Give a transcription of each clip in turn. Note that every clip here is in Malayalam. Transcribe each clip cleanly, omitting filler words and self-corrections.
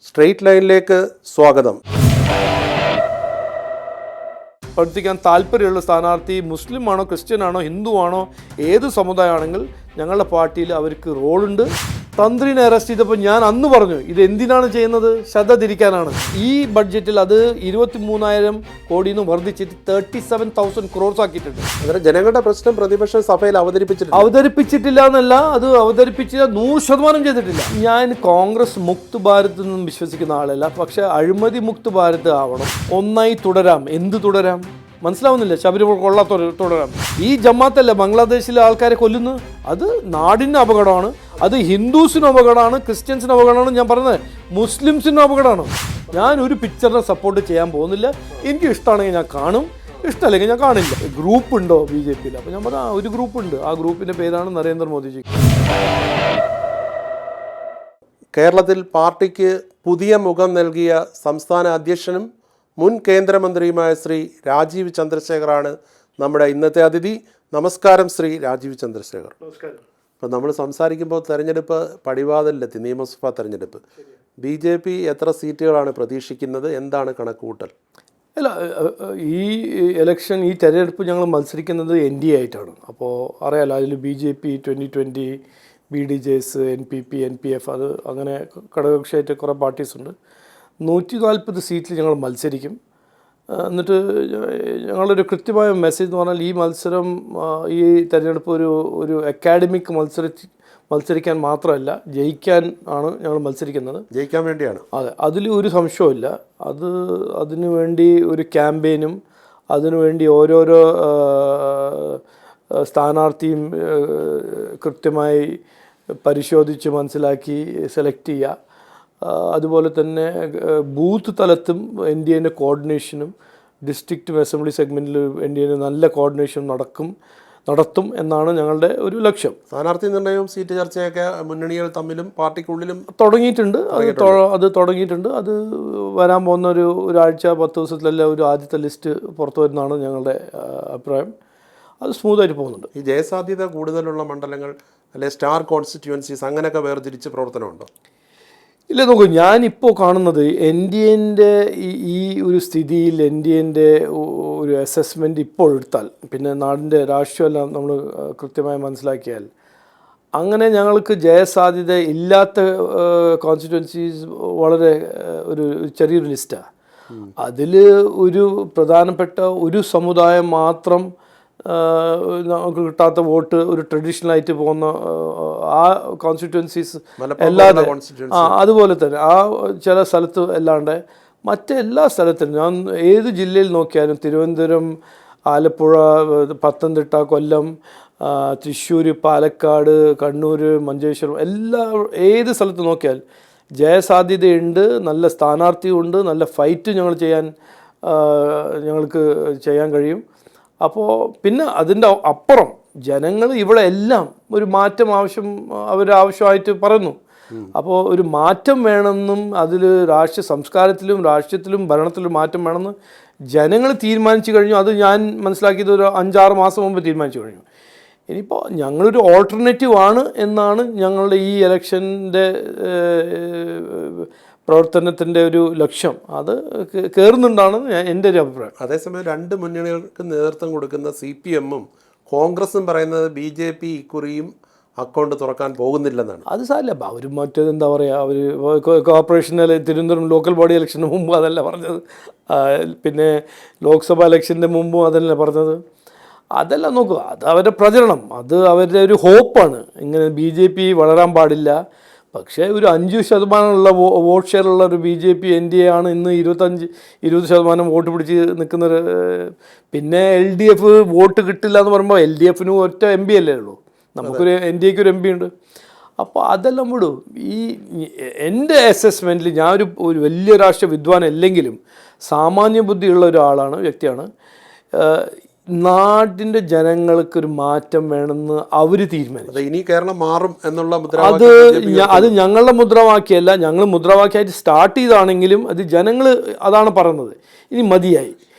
സ്ട്രെയിറ്റ് ലൈനിലേക്ക് സ്വാഗതം. പ്രവർത്തിക്കാൻ താല്പര്യമുള്ള സ്ഥാനാർത്ഥി മുസ്ലിം ആണോ, ക്രിസ്ത്യൻ ആണോ, ഹിന്ദു ആണോ, ഏത് സമുദായമാണെങ്കിൽ ഞങ്ങളുടെ പാർട്ടിയിൽ അവർക്ക് റോളുണ്ട്. തന്ത്രിനെ അറസ്റ്റ് ചെയ്തപ്പോൾ ഞാൻ അന്ന് പറഞ്ഞു, ഇത് എന്തിനാണ് ചെയ്യുന്നത്? ശ്രദ്ധ തിരിക്കാനാണ്. ഈ ബഡ്ജറ്റിൽ അത് 23,000 കോടിയിൽ നിന്ന് വർദ്ധിച്ചിട്ട് 37,000 crores ആക്കിയിട്ടുണ്ട്. അന്നേരം ജനങ്ങളുടെ പ്രശ്നം പ്രതിപക്ഷ സഭയിൽ അവതരിപ്പിച്ചിട്ടില്ല എന്നല്ല, അത് അവതരിപ്പിച്ചില്ല, 100% ചെയ്തിട്ടില്ല. ഞാൻ കോൺഗ്രസ് മുക്ത് ഭാരത് എന്നും വിശ്വസിക്കുന്ന ആളല്ല, പക്ഷെ അഴിമതി മുക്ത് ഭാരത് ആവണം. ഒന്നായി തുടരാം. എന്ത് തുടരാം? മനസ്സിലാവുന്നില്ല. ശബരിമല കൊള്ളാത്ത തുടരാം. ഈ ജമാഅത്തല്ല ബംഗ്ലാദേശിലെ ആൾക്കാരെ കൊല്ലുന്നു. അത് നാടിന് അപകടമാണ്, അത് ഹിന്ദുസിനും അപകടമാണ്, ക്രിസ്ത്യൻസിനും അപകടമാണ്. ഞാൻ പറഞ്ഞത് മുസ്ലിംസിനും അപകടമാണ്. ഞാൻ ഒരു പിക്ചറിനെ സപ്പോർട്ട് ചെയ്യാൻ പോകുന്നില്ല. എനിക്ക് ഇഷ്ടമാണെങ്കിൽ ഞാൻ കാണും, ഇഷ്ടമല്ലെങ്കിൽ ഞാൻ കാണില്ല. ഗ്രൂപ്പ് ഉണ്ടോ BJP-യിൽ? അപ്പോൾ ഞാൻ പറഞ്ഞ ഒരു ഗ്രൂപ്പുണ്ട്. ആ ഗ്രൂപ്പിൻ്റെ പേരാണ് നരേന്ദ്രമോദിജി. കേരളത്തിൽ പാർട്ടിക്ക് പുതിയ മുഖം നൽകിയ സംസ്ഥാന അധ്യക്ഷനും മുൻ കേന്ദ്രമന്ത്രിയുമായ ശ്രീ രാജീവ് ചന്ദ്രശേഖറാണ് നമ്മുടെ ഇന്നത്തെ അതിഥി. നമസ്കാരം ശ്രീ രാജീവ് ചന്ദ്രശേഖർ. നമസ്കാരം. ഇപ്പോൾ നമ്മൾ സംസാരിക്കുമ്പോൾ തെരഞ്ഞെടുപ്പ് പടിവാതിലെത്തി, നിയമസഭാ തെരഞ്ഞെടുപ്പ്. BJP എത്ര സീറ്റുകളാണ് പ്രതീക്ഷിക്കുന്നത്? എന്താണ് കണക്കുകൂട്ടൽ? അല്ല, ഈ ഇലക്ഷൻ, ഈ തെരഞ്ഞെടുപ്പ് ഞങ്ങൾ മത്സരിക്കുന്നത് NDA ആയിട്ടാണ്. അപ്പോൾ അറിയാലോ, അതിൽ BJP 2020, BDJS, NPP, NPF, അത് അങ്ങനെ ഘടകകക്ഷിയായിട്ട് കുറേ പാർട്ടീസ് ഉണ്ട്. 140 സീറ്റിൽ ഞങ്ങൾ മത്സരിക്കും. എന്നിട്ട് ഞങ്ങളൊരു കൃത്യമായ മെസ്സേജ് എന്ന് പറഞ്ഞാൽ, ഈ മത്സരം, ഈ തെരഞ്ഞെടുപ്പ് ഒരു അക്കാഡമിക് മത്സരിക്കാൻ മാത്രമല്ല, ജയിക്കാൻ ആണ് ഞങ്ങൾ മത്സരിക്കുന്നത്. ജയിക്കാൻ വേണ്ടിയാണ്. അതെ, അതിൽ ഒരു സംശയമില്ല. അതിനു വേണ്ടി ഒരു ക്യാമ്പയിനും, അതിനുവേണ്ടി ഓരോരോ സ്ഥാനാർത്ഥിയും കൃത്യമായി പരിശോധിച്ച് മനസ്സിലാക്കി സെലക്ട് ചെയ്യുക. അതുപോലെ തന്നെ ബൂത്ത് തലത്തും NDA കോർഡിനേഷനും, ഡിസ്ട്രിക്റ്റ് അസംബ്ലി സെഗ്മെൻറ്റിൽ NDA നല്ല കോർഡിനേഷൻ നടത്തും എന്നാണ് ഞങ്ങളുടെ ഒരു ലക്ഷ്യം. സ്ഥാനാർത്ഥി നിർണ്ണയവും സീറ്റ് ചർച്ചയൊക്കെ മുന്നണികൾ തമ്മിലും പാർട്ടിക്കുള്ളിലും തുടങ്ങിയിട്ടുണ്ട്. അത് തുടങ്ങിയിട്ടുണ്ട്. അത് വരാൻ പോകുന്ന ഒരാഴ്ച 10 ദിവസത്തിലെല്ലാം ഒരു ആദ്യത്തെ ലിസ്റ്റ് പുറത്തു വരുന്നതാണ് ഞങ്ങളുടെ അഭിപ്രായം. അത് സ്മൂത്തായിട്ട് പോകുന്നുണ്ട്. ഈ ജയസാധ്യത കൂടുതലുള്ള മണ്ഡലങ്ങൾ, അല്ലെ സ്റ്റാർ കോൺസ്റ്റിറ്റ്യുവൻസീസ്, അങ്ങനെയൊക്കെ വേർതിരിച്ച് പ്രവർത്തനമുണ്ടോ? ഇല്ല, നോക്കൂ, ഞാനിപ്പോൾ കാണുന്നത് NDA ഈ ഒരു സ്ഥിതിയിൽ NDA ഒരു അസസ്മെൻറ്റ് ഇപ്പോൾ എടുത്താൽ, പിന്നെ നാടിൻ്റെ രാഷ്ട്രീയമെല്ലാം നമ്മൾ കൃത്യമായി മനസ്സിലാക്കിയാൽ, അങ്ങനെ ഞങ്ങൾക്ക് ജയസാധ്യത ഇല്ലാത്ത കോൺസ്റ്റിറ്റ്യുവൻസീസ് വളരെ ഒരു ചെറിയൊരു ലിസ്റ്റാണ്. അതിൽ ഒരു പ്രധാനപ്പെട്ട ഒരു സമുദായം മാത്രം നമുക്ക് കിട്ടാത്ത വോട്ട്, ഒരു ട്രഡീഷണലായിട്ട് പോകുന്ന ആ കോൺസ്റ്റിറ്റ്യുവൻസീസ് അല്ലാതെ, അതുപോലെ തന്നെ ആ ചില സ്ഥലത്ത് അല്ലാണ്ട് മറ്റെല്ലാ സ്ഥലത്തിലും, ഞാൻ ഏത് ജില്ലയിൽ നോക്കിയാലും, തിരുവനന്തപുരം, ആലപ്പുഴ, പത്തനംതിട്ട, കൊല്ലം, തൃശ്ശൂർ, പാലക്കാട്, കണ്ണൂർ, മഞ്ചേശ്വരം, ഏത് സ്ഥലത്ത് നോക്കിയാൽ ജയസാധ്യതയുണ്ട്, നല്ല സ്ഥാനാർത്ഥിയുണ്ട്, നല്ല ഫൈറ്റ് ഞങ്ങൾക്ക് ചെയ്യാൻ കഴിയും. അപ്പോൾ പിന്നെ അതിൻ്റെ അപ്പുറം ജനങ്ങൾ ഇവിടെ എല്ലാം ഒരു മാറ്റം ആവശ്യമായിട്ട് പറയുന്നു. അപ്പോൾ ഒരു മാറ്റം വേണമെന്നും, അതിൽ രാഷ്ട്രീയ സംസ്കാരത്തിലും രാഷ്ട്രീയത്തിലും ഭരണത്തിലും മാറ്റം വേണമെന്ന് ജനങ്ങൾ തീരുമാനിച്ചു കഴിഞ്ഞു. അത് ഞാൻ മനസ്സിലാക്കിയത് ഒരു 5-6 മാസം മുമ്പ് തീരുമാനിച്ചു കഴിഞ്ഞു. ഇനിയിപ്പോൾ ഞങ്ങളൊരു ഓൾട്ടർനേറ്റീവ് ആണ് എന്നാണ് ഞങ്ങളുടെ ഈ ഇലക്ഷൻ്റെ പ്രവർത്തനത്തിൻ്റെ ഒരു ലക്ഷ്യം. അത് കയറുന്നുണ്ടാണ് എൻ്റെ ഒരു അഭിപ്രായം. അതേസമയം രണ്ട് മുന്നണികൾക്ക് നേതൃത്വം കൊടുക്കുന്ന CPM-ഉം കോൺഗ്രസും പറയുന്നത് BJP ഇക്കുറിയും അക്കൗണ്ട് തുറക്കാൻ പോകുന്നില്ലെന്നാണ്. അത് സാരമില്ല, അവർ മറ്റേതെന്താ പറയുക, അവർ കോർപ്പറേഷനിൽ തിരുവനന്തപുരം ലോക്കൽ ബോഡി ഇലക്ഷന് മുമ്പ് അതല്ല പറഞ്ഞത്, പിന്നെ ലോക്സഭ ഇലക്ഷൻ്റെ മുമ്പും അതല്ല പറഞ്ഞത്. അതെല്ലാം നോക്കുക, അത് അവരുടെ പ്രചരണം, അത് അവരുടെ ഒരു ഹോപ്പാണ്. ഇങ്ങനെ BJP വളരാൻ പാടില്ല, പക്ഷേ ഒരു 5% വോട്ട് ഷെയറുള്ള ഒരു BJP NDA ആണ് ഇന്ന് 20% വോട്ട് പിടിച്ച് നിൽക്കുന്നത്. പിന്നെ LDF വോട്ട് കിട്ടില്ല എന്ന് പറയുമ്പോൾ LDF-ന് ഒറ്റ MP അല്ലേ ഉള്ളൂ, നമുക്കൊരു NDAക്ക് ഒരു MP ഉണ്ട്. അപ്പോൾ അതെല്ലാം വിടും. എൻ്റെ അസസ്മെൻറ്റിൽ ഞാൻ ഒരു വലിയ രാഷ്ട്രീയ വിദ്വാൻ അല്ലെങ്കിലും സാമാന്യ ബുദ്ധിയുള്ള വ്യക്തിയാണ്. നാടിൻ്റെ ജനങ്ങൾക്കൊരു മാറ്റം വേണമെന്ന് അവർ തീരുമാനിച്ചു. ഇനി കേരളം മാറും എന്നുള്ള അത് ഞങ്ങളുടെ മുദ്രാവാക്യമല്ല, ഞങ്ങൾ മുദ്രാവാക്യമായിട്ട് സ്റ്റാർട്ട് ചെയ്താണെങ്കിലും അത് ജനങ്ങൾ അതാണ് പറയുന്നത്. ഇനി മതിയായി,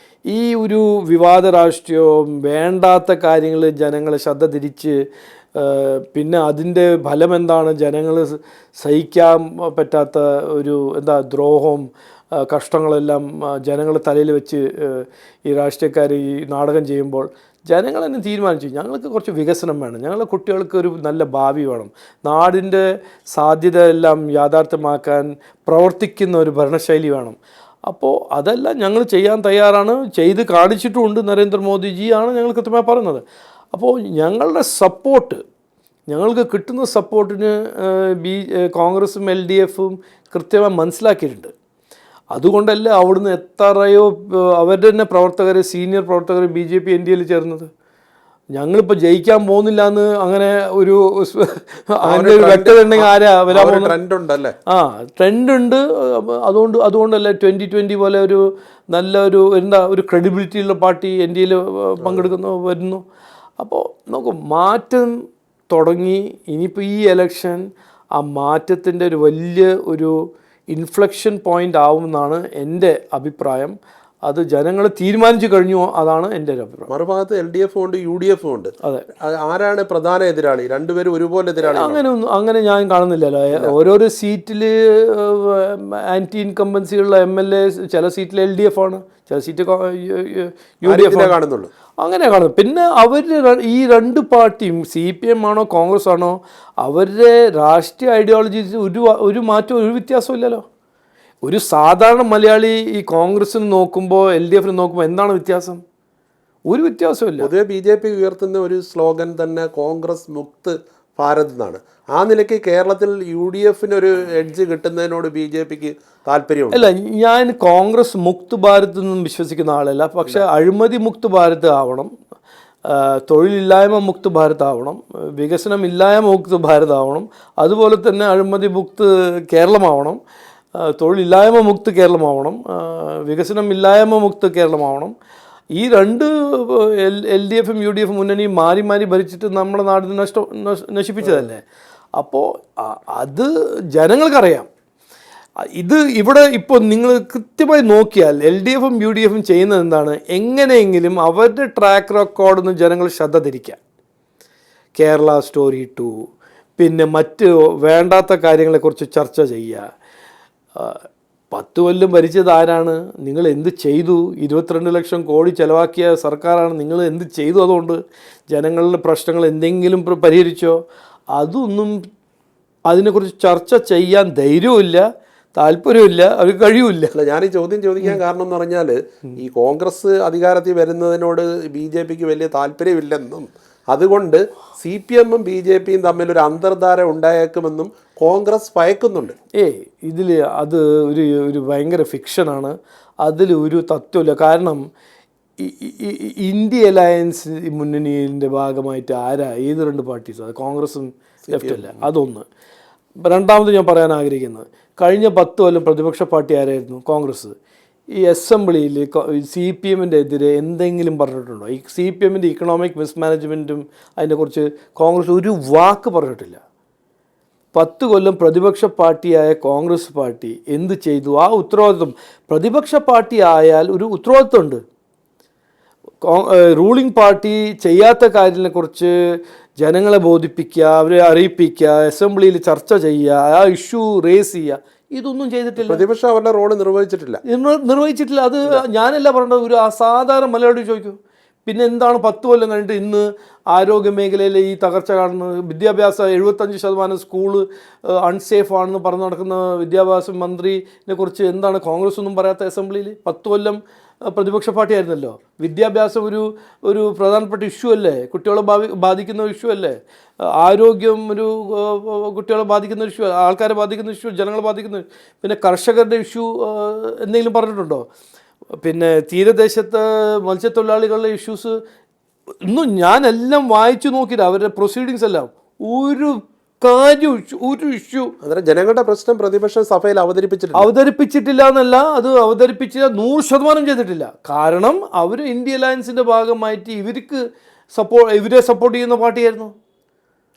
ഈ ഒരു വിവാദ രാഷ്ട്രീയവും വേണ്ടാത്ത കാര്യങ്ങൾ ജനങ്ങളെ ശ്രദ്ധ തിരിച്ച് പിന്നെ അതിൻ്റെ ഫലം എന്താണ്, ജനങ്ങൾ സഹിക്കാൻ പറ്റാത്ത ഒരു ദ്രോഹവും കഷ്ടങ്ങളെല്ലാം ജനങ്ങൾ തലയിൽ വെച്ച് ഈ രാഷ്ട്രീയക്കാർ ഈ നാടകം ചെയ്യുമ്പോൾ ജനങ്ങൾ തന്നെ തീരുമാനിച്ചു ഞങ്ങൾക്ക് കുറച്ച് വികസനം വേണം, ഞങ്ങളുടെ കുട്ടികൾക്ക് ഒരു നല്ല ഭാവി വേണം, നാടിൻ്റെ സാധ്യത എല്ലാം യാഥാർത്ഥ്യമാക്കാൻ പ്രവർത്തിക്കുന്ന ഒരു ഭരണശൈലി വേണം. അപ്പോൾ അതെല്ലാം ഞങ്ങൾ ചെയ്യാൻ തയ്യാറാണ്, ചെയ്ത് കാണിച്ചിട്ടുമുണ്ട്. നരേന്ദ്രമോദിജിയാണ് ഞങ്ങൾ കൃത്യമായി പറയുന്നത്. അപ്പോൾ ഞങ്ങളുടെ സപ്പോർട്ട്, ഞങ്ങൾക്ക് കിട്ടുന്ന സപ്പോർട്ടിന് കോൺഗ്രസും LDFും കൃത്യമായി മനസ്സിലാക്കിയിട്ടുണ്ട്. അതുകൊണ്ടല്ല അവിടുന്ന് എത്രയോ അവരുടെ തന്നെ പ്രവർത്തകർ, സീനിയർ പ്രവർത്തകർ BJP NDAയിൽ ചേർന്നത്. ഞങ്ങളിപ്പോൾ ജയിക്കാൻ പോകുന്നില്ല എന്ന് അങ്ങനെ ഒരു വ്യക്തത ഉണ്ടെങ്കിൽ ആരാ വരാൻ പോകുന്നത്? ട്രെൻഡ് ഉണ്ട്. അതുകൊണ്ടല്ല 2020 പോലെ ഒരു നല്ല ഒരു ക്രെഡിബിലിറ്റി ഉള്ള പാർട്ടി NDAയിൽ വരുന്നു. അപ്പോൾ നമുക്ക് മാറ്റം തുടങ്ങി. ഇനിയിപ്പോൾ ഈ ഇലക്ഷൻ ആ മാറ്റത്തിൻ്റെ ഒരു വലിയ ഒരു ഇൻഫ്ലക്ഷൻ പോയിൻ്റ് ആവുമെന്നാണ് എൻ്റെ അഭിപ്രായം. അത് ജനങ്ങൾ തീരുമാനിച്ചു കഴിഞ്ഞു, അതാണ് എൻ്റെ ഒരു അഭിപ്രായം. മറുഭാഗത്ത് LDF ഉണ്ട്, UDF ഉണ്ട്. അതെ, ആരാണ് പ്രധാന എതിരാളി? രണ്ടുപേരും ഒരുപോലെ എതിരാളി? അങ്ങനെ ഞാൻ കാണുന്നില്ലല്ലോ. ഓരോരോ സീറ്റിൽ ആൻറ്റി ഇൻകംബൻസിയുള്ള MLA, ചില സീറ്റിൽ LDF ആണ്, ചില സീറ്റ് UDF കാണുന്നുള്ളൂ. അങ്ങനെ കാണുന്നു. പിന്നെ അവർ ഈ രണ്ട് പാർട്ടിയും CPM ആണോ കോൺഗ്രസ് ആണോ, അവരുടെ രാഷ്ട്രീയ ഐഡിയോളജീസ് ഒരു മാറ്റവും ഒരു വ്യത്യാസവും ഇല്ലല്ലോ. ഒരു സാധാരണ മലയാളി ഈ കോൺഗ്രസിന് നോക്കുമ്പോൾ LDFന് നോക്കുമ്പോൾ എന്താണ് വ്യത്യാസം? ഒരു വ്യത്യാസമില്ല. പൊതുവെ BJP ഉയർത്തുന്ന ഒരു സ്ലോഗൻ തന്നെ കോൺഗ്രസ് മുക്ത് ഭാരത് എന്നാണ്. ആ നിലയ്ക്ക് കേരളത്തിൽ UDFന് ഒരു എഡ്ജ് കിട്ടുന്നതിനോട് BJPക്ക് താല്പര്യമുണ്ട്. അല്ല, ഞാൻ കോൺഗ്രസ് മുക്ത് ഭാരത് എന്നും വിശ്വസിക്കുന്ന ആളല്ല. പക്ഷേ അഴിമതി മുക്ത് ഭാരത് ആവണം, തൊഴിലില്ലായ്മ മുക്ത് ഭാരത് ആവണം, വികസനമില്ലായ്മ മുക്ത് ഭാരത് ആവണം, അതുപോലെ തന്നെ അഴിമതി മുക്ത് കേരളമാവണം, തൊഴിലില്ലായ്മ മുക്ത് കേരളമാവണം, വികസനമില്ലായ്മ മുക്ത് കേരളമാവണം. ഈ രണ്ട് LDFും UDFും മുന്നണിയും മാറി മാറി ഭരിച്ചിട്ട് നമ്മുടെ നാടിനെ നശിപ്പിച്ചതല്ലേ. അപ്പോൾ അത് ജനങ്ങൾക്കറിയാം. ഇവിടെ ഇപ്പോൾ നിങ്ങൾ കൃത്യമായി നോക്കിയാൽ LDFും UDFും ചെയ്യുന്നത് എന്താണ്? എങ്ങനെയെങ്കിലും അവരുടെ ട്രാക്ക് റെക്കോർഡിൽ നിന്ന് ജനങ്ങൾ ശ്രദ്ധ തിരിക്കുക. കേരള സ്റ്റോറി 2, പിന്നെ മറ്റ് വേണ്ടാത്ത കാര്യങ്ങളെക്കുറിച്ച് ചർച്ച ചെയ്യുക. 10 കൊല്ലം ഭരിച്ചത് ആരാണ്? നിങ്ങൾ എന്ത് ചെയ്തു? 22 ലക്ഷം കോടി ചിലവാക്കിയ സർക്കാരാണ്. നിങ്ങൾ എന്ത് ചെയ്തു? അതുകൊണ്ട് ജനങ്ങളുടെ പ്രശ്നങ്ങൾ എന്തെങ്കിലും പരിഹരിച്ചോ? അതൊന്നും അതിനെക്കുറിച്ച് ചർച്ച ചെയ്യാൻ ധൈര്യവുമില്ല, താല്പര്യമില്ല, അവർക്ക് കഴിയുമില്ല. അല്ല, ഞാൻ ഈ ചോദ്യം ചോദിക്കാൻ കാരണം എന്ന് പറഞ്ഞാൽ ഈ കോൺഗ്രസ് അധികാരത്തിൽ വരുന്നതിനോട് BJPക്ക് വലിയ താല്പര്യമില്ലെന്നും അതുകൊണ്ട് CPMും BJPയും തമ്മിലൊരു അന്തർധാര ഉണ്ടായേക്കുമെന്നും കോൺഗ്രസ് ഭയക്കുന്നുണ്ട്. ഇതിൽ അത് ഒരു ഭയങ്കര ഫിക്ഷനാണ്. അതിൽ ഒരു തത്വമില്ല. കാരണം ഇന്ത്യ അലയൻസ് മുന്നണിയുടെ ഭാഗമായിട്ട് ഏത് രണ്ട് പാർട്ടീസും, അത് കോൺഗ്രസും ലെഫ്റ്റ് അല്ല. അതൊന്ന്. രണ്ടാമത് ഞാൻ പറയാൻ ആഗ്രഹിക്കുന്നത്, കഴിഞ്ഞ 10 കൊല്ലം പ്രതിപക്ഷ പാർട്ടി ആരായിരുന്നു? കോൺഗ്രസ്. ഈ അസംബ്ലിയിൽ CPMൻ്റെ എതിരെ എന്തെങ്കിലും പറഞ്ഞിട്ടുണ്ടോ? ഈ CPMൻ്റെ ഇക്കണോമിക് മിസ്മാനേജ്മെൻറ്റും അതിനെക്കുറിച്ച് കോൺഗ്രസ് ഒരു വാക്ക് പറഞ്ഞിട്ടില്ല. 10 കൊല്ലം പ്രതിപക്ഷ പാർട്ടിയായ കോൺഗ്രസ് പാർട്ടി എന്ത് ചെയ്തു? ആ ഉത്തരവാദിത്വം, പ്രതിപക്ഷ പാർട്ടി ആയാൽ ഒരു ഉത്തരവാദിത്വമുണ്ട്. റൂളിംഗ് പാർട്ടി ചെയ്യാത്ത കാര്യങ്ങളെക്കുറിച്ച് ജനങ്ങളെ ബോധിപ്പിക്കുക, അവരെ അറിയിപ്പിക്കുക, അസംബ്ലിയിൽ ചർച്ച ചെയ്യുക, ആ ഇഷ്യൂ റേസ് ചെയ്യുക, ഇതൊന്നും ചെയ്തിട്ടില്ല. പ്രതിപക്ഷം അവരുടെ റോള് നിർവഹിച്ചിട്ടില്ല. അത് ഞാനല്ല പറഞ്ഞത്, ഒരു അസാധാരണ മലയാളി ചോദിക്കൂ. പിന്നെ എന്താണ് 10 കൊല്ലം കഴിഞ്ഞിട്ട് ഇന്ന് ആരോഗ്യ മേഖലയിലെ ഈ തകർച്ച കാണുന്നത്? വിദ്യാഭ്യാസം 75% സ്കൂള് അൺസേഫ് ആണെന്ന് പറഞ്ഞു നടക്കുന്ന വിദ്യാഭ്യാസ മന്ത്രിനെ കുറിച്ച് എന്താണ് കോൺഗ്രസ് ഒന്നും പറയാത്ത അസംബ്ലിയിൽ? 10 കൊല്ലം പ്രതിപക്ഷ പാർട്ടി ആയിരുന്നല്ലോ. വിദ്യാഭ്യാസം ഒരു പ്രധാനപ്പെട്ട ഇഷ്യൂ അല്ലേ? കുട്ടികളെ ബാധിക്കുന്ന ഇഷ്യൂ അല്ലേ? ആരോഗ്യം കുട്ടികളെ ബാധിക്കുന്ന ഇഷ്യൂ, ആൾക്കാരെ ബാധിക്കുന്ന ഇഷ്യൂ, ജനങ്ങളെ ബാധിക്കുന്ന. പിന്നെ കർഷകരുടെ ഇഷ്യൂ എന്തെങ്കിലും പറഞ്ഞിട്ടുണ്ടോ? പിന്നെ തീരദേശത്ത് മത്സ്യത്തൊഴിലാളികളുടെ ഇഷ്യൂസ് ഒന്നും ഞാനെല്ലാം വായിച്ചു നോക്കിയില്ല. അവരുടെ പ്രൊസീഡിങ്സ് എല്ലാം ഒരു ഇഷ്യൂ ജനങ്ങളുടെ പ്രശ്നം പ്രതിപക്ഷം സഭയിൽ അവതരിപ്പിച്ചിട്ടില്ല എന്നല്ല, അത് അവതരിപ്പിച്ചില്ല 100% ചെയ്തിട്ടില്ല. കാരണം അവർ ഇന്ത്യ അലയൻസിൻ്റെ ഭാഗമായിട്ട് ഇവരെ സപ്പോർട്ട് ചെയ്യുന്ന പാർട്ടിയായിരുന്നു.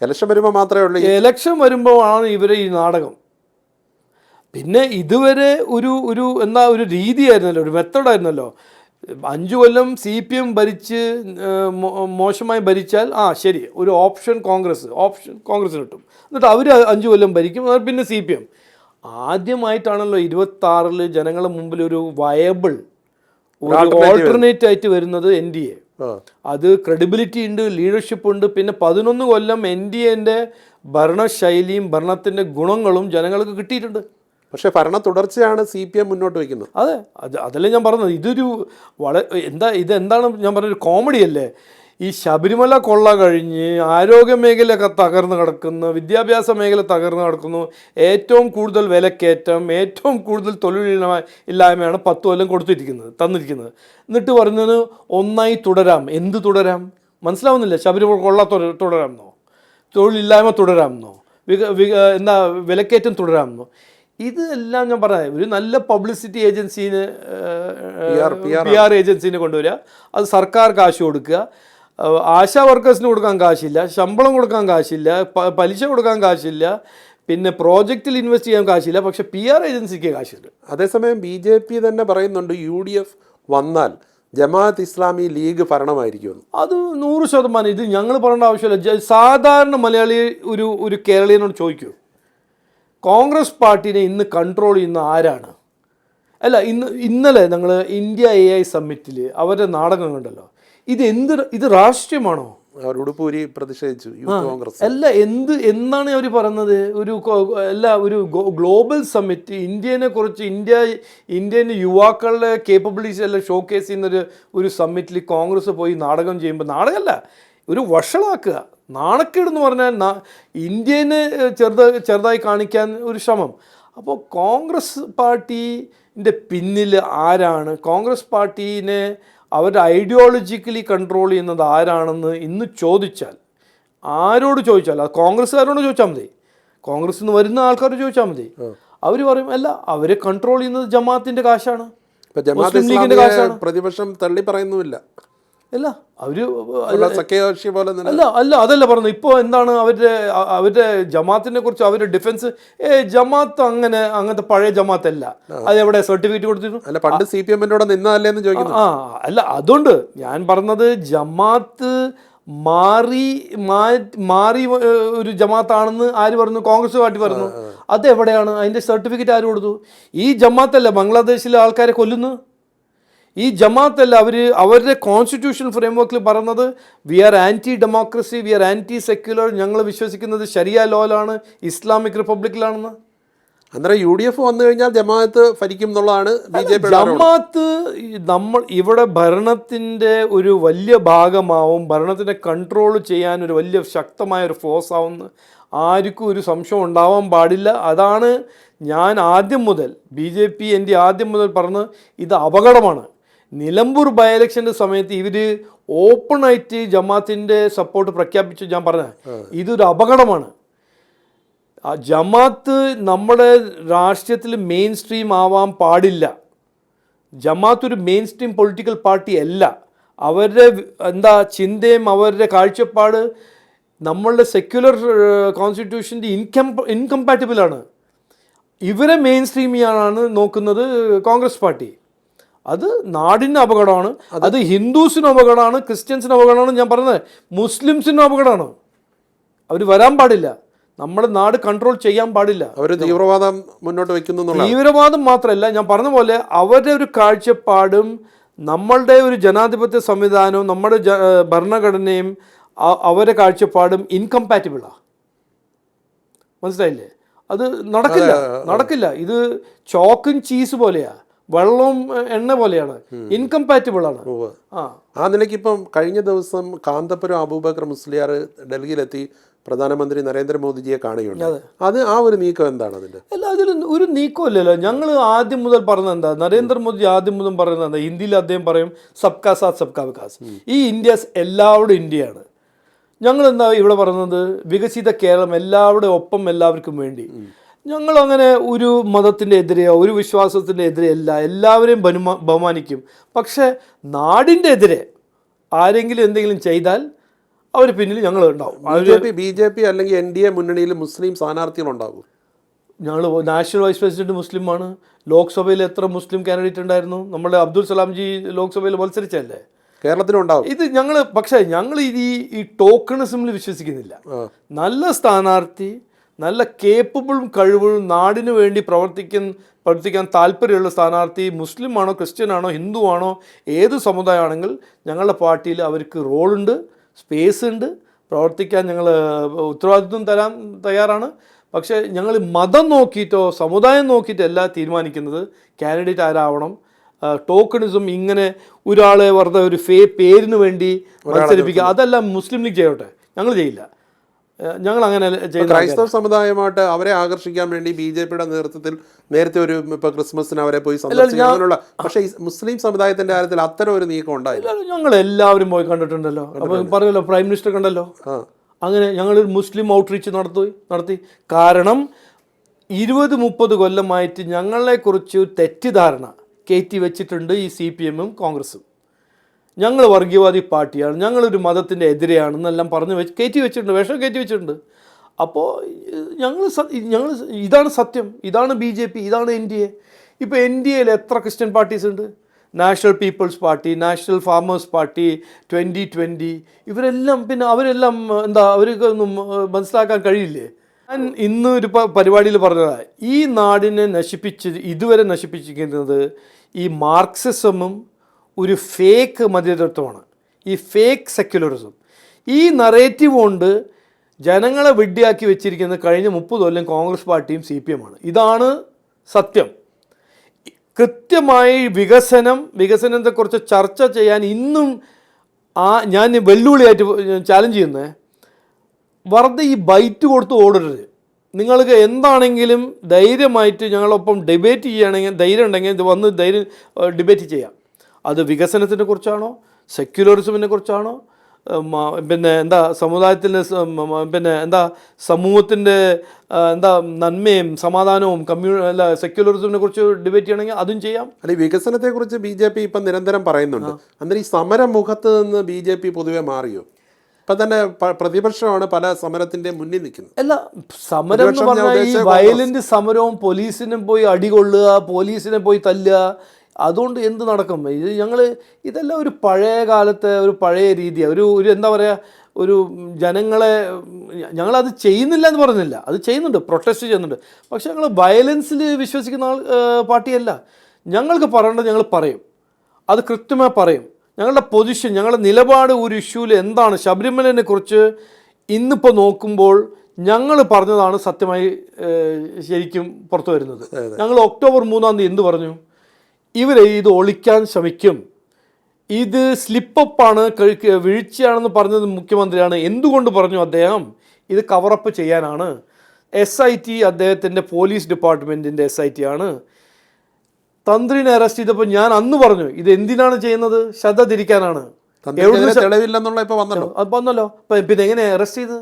ഇലക്ഷൻ വരുമ്പോൾ മാത്രമേ ഉള്ളൂ. ഇലക്ഷൻ വരുമ്പോൾ ആണ് ഇവരെ ഈ നാടകം. പിന്നെ ഇതുവരെ ഒരു രീതിയായിരുന്നല്ലോ, ഒരു മെത്തഡായിരുന്നല്ലോ. 5 കൊല്ലം CPM ഭരിച്ച് മോശമായി ഭരിച്ചാൽ ശരി, ഒരു ഓപ്ഷൻ കോൺഗ്രസ്സിന് കിട്ടും. എന്നിട്ട് അവർ 5 കൊല്ലം ഭരിക്കും, പിന്നെ CPM. ആദ്യമായിട്ടാണല്ലോ 26 ജനങ്ങളുടെ മുമ്പിൽ ഒരു വയബിൾ ഒരു ഓൾട്ടർനേറ്റ് ആയിട്ട് വരുന്നത് NDA. അത് ക്രെഡിബിലിറ്റി ഉണ്ട്, ലീഡർഷിപ്പ് ഉണ്ട്. പിന്നെ 11 കൊല്ലം NDAൻ്റെ ഭരണശൈലിയും ഭരണത്തിൻ്റെ ഗുണങ്ങളും ജനങ്ങൾക്ക് കിട്ടിയിട്ടുണ്ട്. പക്ഷേ ഭരണ തുടർച്ചയാണ് CPM മുന്നോട്ട് വയ്ക്കുന്നത്. അതെ, അതല്ലേ ഞാൻ പറഞ്ഞത്. ഇതൊരു ഇതെന്താണ് ഞാൻ പറഞ്ഞൊരു കോമഡി അല്ലേ? ഈ ശബരിമല കൊള്ള കഴിഞ്ഞ് ആരോഗ്യ മേഖലയൊക്കെ തകർന്ന് കിടക്കുന്നു, വിദ്യാഭ്യാസ മേഖല തകർന്ന് കിടക്കുന്നു, ഏറ്റവും കൂടുതൽ വിലക്കയറ്റം, ഏറ്റവും കൂടുതൽ തൊഴിലില്ലായ്മയാണ് 10 കൊല്ലം തന്നിരിക്കുന്നത്. എന്നിട്ട് പറഞ്ഞത് ഒന്നായി തുടരാം. എന്ത് തുടരാം? മനസ്സിലാവുന്നില്ല. ശബരിമല കൊള്ള തുടരാമെന്നോ, തൊഴിലില്ലായ്മ തുടരാമെന്നോ, വിലക്കയറ്റം തുടരാമെന്നോ? ഇതെല്ലാം ഞാൻ പറയാം, ഒരു നല്ല പബ്ലിസിറ്റി ഏജൻസീനെ, PR ഏജൻസീനെ കൊണ്ടുവരിക, അത് സർക്കാർ കാശ് കൊടുക്കുക, ആശാ വർക്കേഴ്സിന് കൊടുക്കാൻ കാശില്ല, ശമ്പളം കൊടുക്കാൻ കാശില്ല, പലിശ കൊടുക്കാൻ കാശില്ല, പിന്നെ പ്രോജക്റ്റിൽ ഇൻവെസ്റ്റ് ചെയ്യാൻ കാശില്ല, പക്ഷേ PR ഏജൻസിക്ക് കാശുണ്ട്. അതേസമയം BJP തന്നെ പറയുന്നുണ്ട് UDF വന്നാൽ ജമാഅത്ത് ഇസ്ലാമി ലീഗ് ഭരണമായിരിക്കുമെന്ന്. അത് 100%. ഇത് ഞങ്ങൾ പറയേണ്ട ആവശ്യമില്ല. സാധാരണ മലയാളി ഒരു കേരളീയനോട് ചോദിക്കൂ, കോൺഗ്രസ് പാർട്ടിനെ ഇന്ന് കൺട്രോൾ ചെയ്യുന്ന ആരാണ്? അല്ല, ഇന്നലെ ഞങ്ങൾ ഇന്ത്യ AI സമ്മിറ്റിൽ അവരുടെ നാടകം കണ്ടല്ലോ. ഇത് രാഷ്ട്രീയമാണോ? ഉടുപ്പൂരി പ്രതിഷേധിച്ചു യൂത്ത് കോൺഗ്രസ്. അല്ല, എന്നാണ് അവർ പറയുന്നത്? ഒരു ഗ്ലോബൽ സമ്മിറ്റ്, ഇന്ത്യനെ കുറിച്ച് ഇന്ത്യൻ യുവാക്കളുടെ കേപ്പബിലിറ്റീസ് എല്ലാം ഷോക്കേസ് ചെയ്യുന്ന ഒരു സമ്മിറ്റിൽ കോൺഗ്രസ് പോയി നാടകം ചെയ്യുമ്പോൾ, നാടകമല്ല, ഒരു വഷളാക്കുക, നാണക്കേടെന്ന് പറഞ്ഞാൽ ഇന്ത്യനെ ചെറുതായി കാണിക്കാൻ ഒരു ശ്രമം. അപ്പോൾ കോൺഗ്രസ് പാർട്ടീൻ്റെ പിന്നിൽ ആരാണ്? കോൺഗ്രസ് പാർട്ടീനെ അവരുടെ ഐഡിയോളജിക്കലി കൺട്രോൾ ചെയ്യുന്നത് ആരാണെന്ന് ഇന്ന് ചോദിച്ചാൽ, ആരോട് ചോദിച്ചാൽ, അത് കോൺഗ്രസ്സുകാരോട് ചോദിച്ചാൽ മതി, കോൺഗ്രസ്സിൽ നിന്ന് വരുന്ന ആൾക്കാരോട് ചോദിച്ചാൽ മതി. അവർ പറയും അല്ല, അവരെ കൺട്രോൾ ചെയ്യുന്നത് ജമാഅത്തിൻ്റെ കാശാണ്, മുസ്ലിം ലീഗിൻ്റെ കാശാണ്. പ്രതിപക്ഷം തള്ളി പറയുന്നുമില്ല. അല്ല, അതല്ല പറഞ്ഞത്. ഇപ്പോൾ എന്താണ് അവരുടെ ജമാഅത്തിനെ കുറിച്ച് അവരുടെ ഡിഫൻസ്? ജമാഅത്ത് അങ്ങനത്തെ പഴയ ജമാഅത്തല്ല. അതെവിടെ സർട്ടിഫിക്കറ്റ് കൊടുത്തിരുന്നു? അല്ല, പണ്ട് CPM-ന്റെ നിന്നതല്ലേന്ന് ചോദിക്കുന്നു. അല്ല, അതുകൊണ്ട് ഞാൻ പറഞ്ഞത് ജമാഅത്ത് മാറി ഒരു ജമാഅത്താണെന്ന് ആര് പറഞ്ഞു? കോൺഗ്രസ് പാർട്ടി പറഞ്ഞു. അതെവിടെയാണ്? അതിന്റെ സർട്ടിഫിക്കറ്റ് ആര് കൊടുത്തു? ഈ ജമാഅത്തല്ല ബംഗ്ലാദേശിലെ ആൾക്കാരെ കൊല്ലുന്നു. ഈ ജമാഅത്തല്ല അവരുടെ കോൺസ്റ്റിറ്റ്യൂഷൻ ഫ്രെയിംവർക്കിൽ പറയുന്നത് we are anti democracy, we are anti secular, ഞങ്ങൾ വിശ്വസിക്കുന്നത് ശരിയ ലോയിലാണ്, ഇസ്ലാമിക് റിപ്പബ്ലിക്കിലാണെന്ന്. അന്നേരം UDF വന്നു കഴിഞ്ഞാൽ ജമാഅത്ത് ഭരിക്കും എന്നുള്ളതാണ് BJP. ജമാഅത്ത് ഇവിടെ ഭരണത്തിൻ്റെ ഒരു വലിയ ഭാഗമാവും, ഭരണത്തിനെ കൺട്രോൾ ചെയ്യാൻ ഒരു വലിയ ശക്തമായ ഒരു ഫോഴ്സ് ആവുമെന്ന് ആർക്കും ഒരു സംശയം ഉണ്ടാവാൻ പാടില്ല. അതാണ് ഞാൻ ആദ്യം മുതൽ BJP ആദ്യം മുതൽ പറഞ്ഞ് ഇത് അപകടമാണ്. നിലമ്പൂർ ബൈ ഇലക്ഷൻ്റെ സമയത്ത് ഇവർ ഓപ്പണായിട്ട് ജമാഅത്തിൻ്റെ സപ്പോർട്ട് പ്രഖ്യാപിച്ചു. ഞാൻ പറഞ്ഞ ഇതൊരു അപകടമാണ്. ജമാഅത്ത് നമ്മുടെ രാഷ്ട്രീയത്തിൽ മെയിൻ സ്ട്രീം ആവാൻ പാടില്ല. ജമാഅത്ത് ഒരു മെയിൻ സ്ട്രീം പൊളിറ്റിക്കൽ പാർട്ടി അല്ല. അവരുടെ ചിന്തയും അവരുടെ കാഴ്ചപ്പാട് നമ്മളുടെ സെക്യുലർ കോൺസ്റ്റിറ്റ്യൂഷൻ്റെ ഇൻകമ്പാറ്റബിളാണ്. ഇവരെ മെയിൻ സ്ട്രീം ചെയ്യാനാണ് നോക്കുന്നത് കോൺഗ്രസ് പാർട്ടി. അത് നാടിന് അപകടമാണ്, അത് ഹിന്ദുസിനും അപകടമാണ്, ക്രിസ്ത്യൻസിനും അപകടമാണ്. ഞാൻ പറഞ്ഞത് മുസ്ലിംസിനും അപകടമാണ്. അവർ വരാൻ പാടില്ല, നമ്മുടെ നാട് കൺട്രോൾ ചെയ്യാൻ പാടില്ല. അവർ തീവ്രവാദം മുന്നോട്ട് വയ്ക്കുന്നു. തീവ്രവാദം മാത്രമല്ല, ഞാൻ പറഞ്ഞ പോലെ അവരുടെ ഒരു കാഴ്ചപ്പാടും നമ്മളുടെ ഒരു ജനാധിപത്യ സംവിധാനവും നമ്മുടെ ഭരണഘടനയും അവരുടെ കാഴ്ചപ്പാടും ഇൻകമ്പാറ്റബിളാണ്. മനസ്സിലായില്ലേ? അത് നടക്കില്ല. ഇത് ചോക്കും ചീസ് പോലെയാ, വെള്ളവും എണ്ണ പോലെയാണ്, ഇൻകമ്പാറ്റബിൾ ആണ്. ആ നിലയ്ക്ക് ഇപ്പം കഴിഞ്ഞ ദിവസം കാന്തപുരം അബൂബക്കർ മുസ്ലിയാർ ഡൽഹിയിലെത്തി പ്രധാനമന്ത്രി നരേന്ദ്രമോദിജിയെ കാണുകയുണ്ട്. അത് ഒരു നീക്കം എന്താണ് അതിൻ്റെ? അല്ല, അതിൽ ഒരു നീക്കമില്ലല്ലോ. ഞങ്ങൾ ആദ്യം മുതൽ പറഞ്ഞത് എന്താ, നരേന്ദ്രമോദി ആദ്യം മുതൽ പറയുന്നത് എന്താ, ഹിന്ദിയിൽ അദ്ദേഹം പറയും സബ്കാ സാത്ത് സബ്കാ വികാസ്. ഈ ഇന്ത്യ എല്ലാവരുടെ ഇന്ത്യയാണ്. ഞങ്ങൾ ഇവിടെ പറയുന്നത് വികസിത കേരളം, എല്ലാവരുടെ ഒപ്പം എല്ലാവർക്കും വേണ്ടി. ഞങ്ങൾ അങ്ങനെ ഒരു മതത്തിൻ്റെ എതിരെയോ ഒരു വിശ്വാസത്തിൻ്റെ എതിരെയല്ല, എല്ലാവരെയും ബഹുമാനിക്കും. പക്ഷേ നാടിൻ്റെ എതിരെ ആരെങ്കിലും എന്തെങ്കിലും ചെയ്താൽ അവർ പിന്നിൽ ഞങ്ങൾ ഉണ്ടാവും. BJP അല്ലെങ്കിൽ NDA മുന്നണിയിൽ മുസ്ലിം സ്ഥാനാർത്ഥികളുണ്ടാകും. ഞങ്ങൾ നാഷണൽ വൈസ് പ്രസിഡന്റ് മുസ്ലിമാണ്. ലോക്സഭയിൽ എത്ര മുസ്ലിം കാൻഡിഡേറ്റ് ഉണ്ടായിരുന്നു? നമ്മുടെ അബ്ദുൽ സലാംജി ലോക്സഭയിൽ മത്സരിച്ചല്ലേ? കേരളത്തിലുണ്ടാവും ഇത് പക്ഷേ ഞങ്ങൾ ഈ ടോക്കണിസമിൽ വിശ്വസിക്കുന്നില്ല. നല്ല സ്ഥാനാർത്ഥി, നല്ല കേപ്പബിളും കഴിവുകളും നാടിനു വേണ്ടി പ്രവർത്തിക്കാൻ താല്പര്യമുള്ള സ്ഥാനാർത്ഥി, മുസ്ലിം ആണോ ക്രിസ്ത്യൻ ആണോ ഹിന്ദു ആണോ ഏത് സമുദായമാണെങ്കിൽ ഞങ്ങളുടെ പാർട്ടിയിൽ അവർക്ക് റോളുണ്ട്, സ്പേസ് ഉണ്ട്, പ്രവർത്തിക്കാൻ ഞങ്ങൾ ഉത്തരവാദിത്വം തരാൻ തയ്യാറാണ്. പക്ഷേ ഞങ്ങൾ മതം നോക്കിയിട്ടോ സമുദായം നോക്കിയിട്ടോ അല്ല തീരുമാനിക്കുന്നത് കാൻഡിഡേറ്റ് ആരാവണം. ടോക്കണിസം ഇങ്ങനെ ഒരാളെ വെറുതെ ഒരു പേരിന് വേണ്ടി മത്സരിപ്പിക്കുക, അതെല്ലാം മുസ്ലിം ലീഗ് ചെയ്യട്ടെ, ഞങ്ങൾ ചെയ്യില്ല. ഞങ്ങൾ അങ്ങനെ ക്രൈസ്തവ സമുദായമായിട്ട് അവരെ ആകർഷിക്കാൻ വേണ്ടി BJPയുടെ നേതൃത്വത്തിൽ നേരത്തെ ഒരു ഇപ്പോൾ ക്രിസ്മസിന് അവരെ പോയി സന്ദർശിക്കാനുള്ള, പക്ഷേ മുസ്ലിം സമുദായത്തിന്റെ കാര്യത്തിൽ അത്തരം ഒരു നീക്കം ഉണ്ടായില്ല. ഞങ്ങൾ എല്ലാവരും പോയി കണ്ടിട്ടുണ്ടല്ലോ. അപ്പം പറയല്ലോ പ്രൈം മിനിസ്റ്റർ കണ്ടല്ലോ. അങ്ങനെ ഞങ്ങൾ മുസ്ലിം ഔട്ട്റീച്ച് നടത്തി. കാരണം 20-30 കൊല്ലമായിട്ട് ഞങ്ങളെക്കുറിച്ച് തെറ്റിദ്ധാരണ കയറ്റി വെച്ചിട്ടുണ്ട് ഈ CPM-ഉം കോൺഗ്രസും. ഞങ്ങൾ വർഗീയവാദി പാർട്ടിയാണ്, ഞങ്ങളൊരു മതത്തിൻ്റെ എതിരെയാണെന്നെല്ലാം കയറ്റി വെച്ചിട്ടുണ്ട്, വിഷം കയറ്റി വെച്ചിട്ടുണ്ട്. അപ്പോൾ ഞങ്ങൾ ഇതാണ് സത്യം, ഇതാണ് BJP, ഇതാണ് NDA. ഇപ്പോൾ NDAയിൽ എത്ര ക്രിസ്ത്യൻ പാർട്ടീസ് ഉണ്ട്? National people's party, national farmers party, 2020, ഇവരെല്ലാം പിന്നെ അവരെല്ലാം അവർക്കൊന്നും മനസ്സിലാക്കാൻ കഴിയില്ലേ? ഞാൻ ഇന്ന് ഒരു പരിപാടിയിൽ പറഞ്ഞതാണ്, ഈ നാടിനെ ഇതുവരെ നശിപ്പിച്ചിരിക്കുന്നത് ഈ മാർക്സിസമും ഒരു ഫേക്ക് മതേതരത്വമാണ്, ഈ ഫേക്ക് സെക്യുലറിസം. ഈ നറേറ്റീവ് കൊണ്ട് ജനങ്ങളെ വിഡ്ഢിയാക്കി വെച്ചിരിക്കുന്നത് കഴിഞ്ഞ 30 കൊല്ലം കോൺഗ്രസ് പാർട്ടിയും CPM-ആണ്. ഇതാണ് സത്യം. കൃത്യമായി വികസനത്തെക്കുറിച്ച് ചർച്ച ചെയ്യാൻ ഇന്നും ഞാൻ വെല്ലുവിളിയായിട്ട് ചാലഞ്ച് ചെയ്യുന്നത്, വെറുതെ ഈ ബൈറ്റ് കൊടുത്ത് ഓടരുത്. നിങ്ങൾക്ക് എന്താണെങ്കിലും ധൈര്യമായിട്ട് ഞങ്ങളൊപ്പം ഡിബേറ്റ് ചെയ്യുകയാണെങ്കിൽ, ധൈര്യം ഉണ്ടെങ്കിൽ ഇത് വന്ന് ഡിബേറ്റ് ചെയ്യാം. അത് വികസനത്തിനെ കുറിച്ചാണോ, സെക്യുലറിസമിനെ കുറിച്ചാണോ, പിന്നെ സമുദായത്തിൻ്റെ സമൂഹത്തിൻ്റെ നന്മയും സമാധാനവും സെക്യുലറിസത്തിനെ കുറിച്ച് ഡിബേറ്റ് ചെയ്യണമെങ്കിൽ അതും ചെയ്യാം. അല്ല, വികസനത്തെക്കുറിച്ച് BJP ഇപ്പം നിരന്തരം പറയുന്നുണ്ട്. അന്നേരം ഈ സമരമുഖത്ത് നിന്ന് BJP പൊതുവെ മാറിയോ? ഇപ്പം തന്നെ പ്രതിപക്ഷമാണ് പല സമരത്തിൻ്റെ മുന്നിൽ നിൽക്കുന്നത്. അല്ല, സമരം എന്ന് പറഞ്ഞാൽ ഈ വയലന്റ് സമരവും പോലീസിനെ പോയി അടികൊള്ളുക, പോലീസിനെ പോയി തല്ലുക, അതുകൊണ്ട് എന്ത് നടക്കും? ഇതെല്ലാം ഒരു പഴയ കാലത്തെ ഒരു പഴയ രീതിയാണ്. ഒരു എന്താ പറയുക, ഒരു ഞങ്ങളത് ചെയ്യുന്നില്ല എന്ന് പറയുന്നില്ല, അത് ചെയ്യുന്നുണ്ട്, പ്രൊട്ടസ്റ്റ് ചെയ്യുന്നുണ്ട്. പക്ഷെ ഞങ്ങൾ വയലൻസിൽ വിശ്വസിക്കുന്ന പാർട്ടിയല്ല. ഞങ്ങൾക്ക് പറയേണ്ടത് ഞങ്ങൾ പറയും, അത് കൃത്യമായി പറയും. ഞങ്ങളുടെ പൊസിഷൻ, ഞങ്ങളുടെ നിലപാട് ഒരു ഇഷ്യൂവിൽ എന്താണ്, ശബരിമലയെ കുറിച്ച് ഇന്നിപ്പോൾ നോക്കുമ്പോൾ ഞങ്ങൾ പറഞ്ഞതാണ് സത്യമായി ശരിക്കും പുറത്തു വരുന്നത്. ഞങ്ങൾ ഒക്ടോബർ 3-ാം തീയതി എന്ത് പറഞ്ഞു? ഇവരെ ഇത് ഒളിക്കാൻ ശ്രമിക്കും, ഇത് സ്ലിപ്പപ്പാണ്, വീഴ്ചയാണെന്ന് പറഞ്ഞത് മുഖ്യമന്ത്രിയാണ്. എന്തുകൊണ്ട് പറഞ്ഞു അദ്ദേഹം? ഇത് കവറപ്പ് ചെയ്യാനാണ്. SIT അദ്ദേഹത്തിൻ്റെ പോലീസ് ഡിപ്പാർട്ട്മെൻറ്റിൻ്റെ SIT ആണ്. തന്ത്രിനെ അറസ്റ്റ് ചെയ്തപ്പോൾ ഞാൻ അന്ന് പറഞ്ഞു, ഇത് എന്തിനാണ് ചെയ്യുന്നത്? ശ്രദ്ധ തിരിക്കാനാണ്. വന്നല്ലോ, പിന്നെ എങ്ങനെ അറസ്റ്റ് ചെയ്തത്?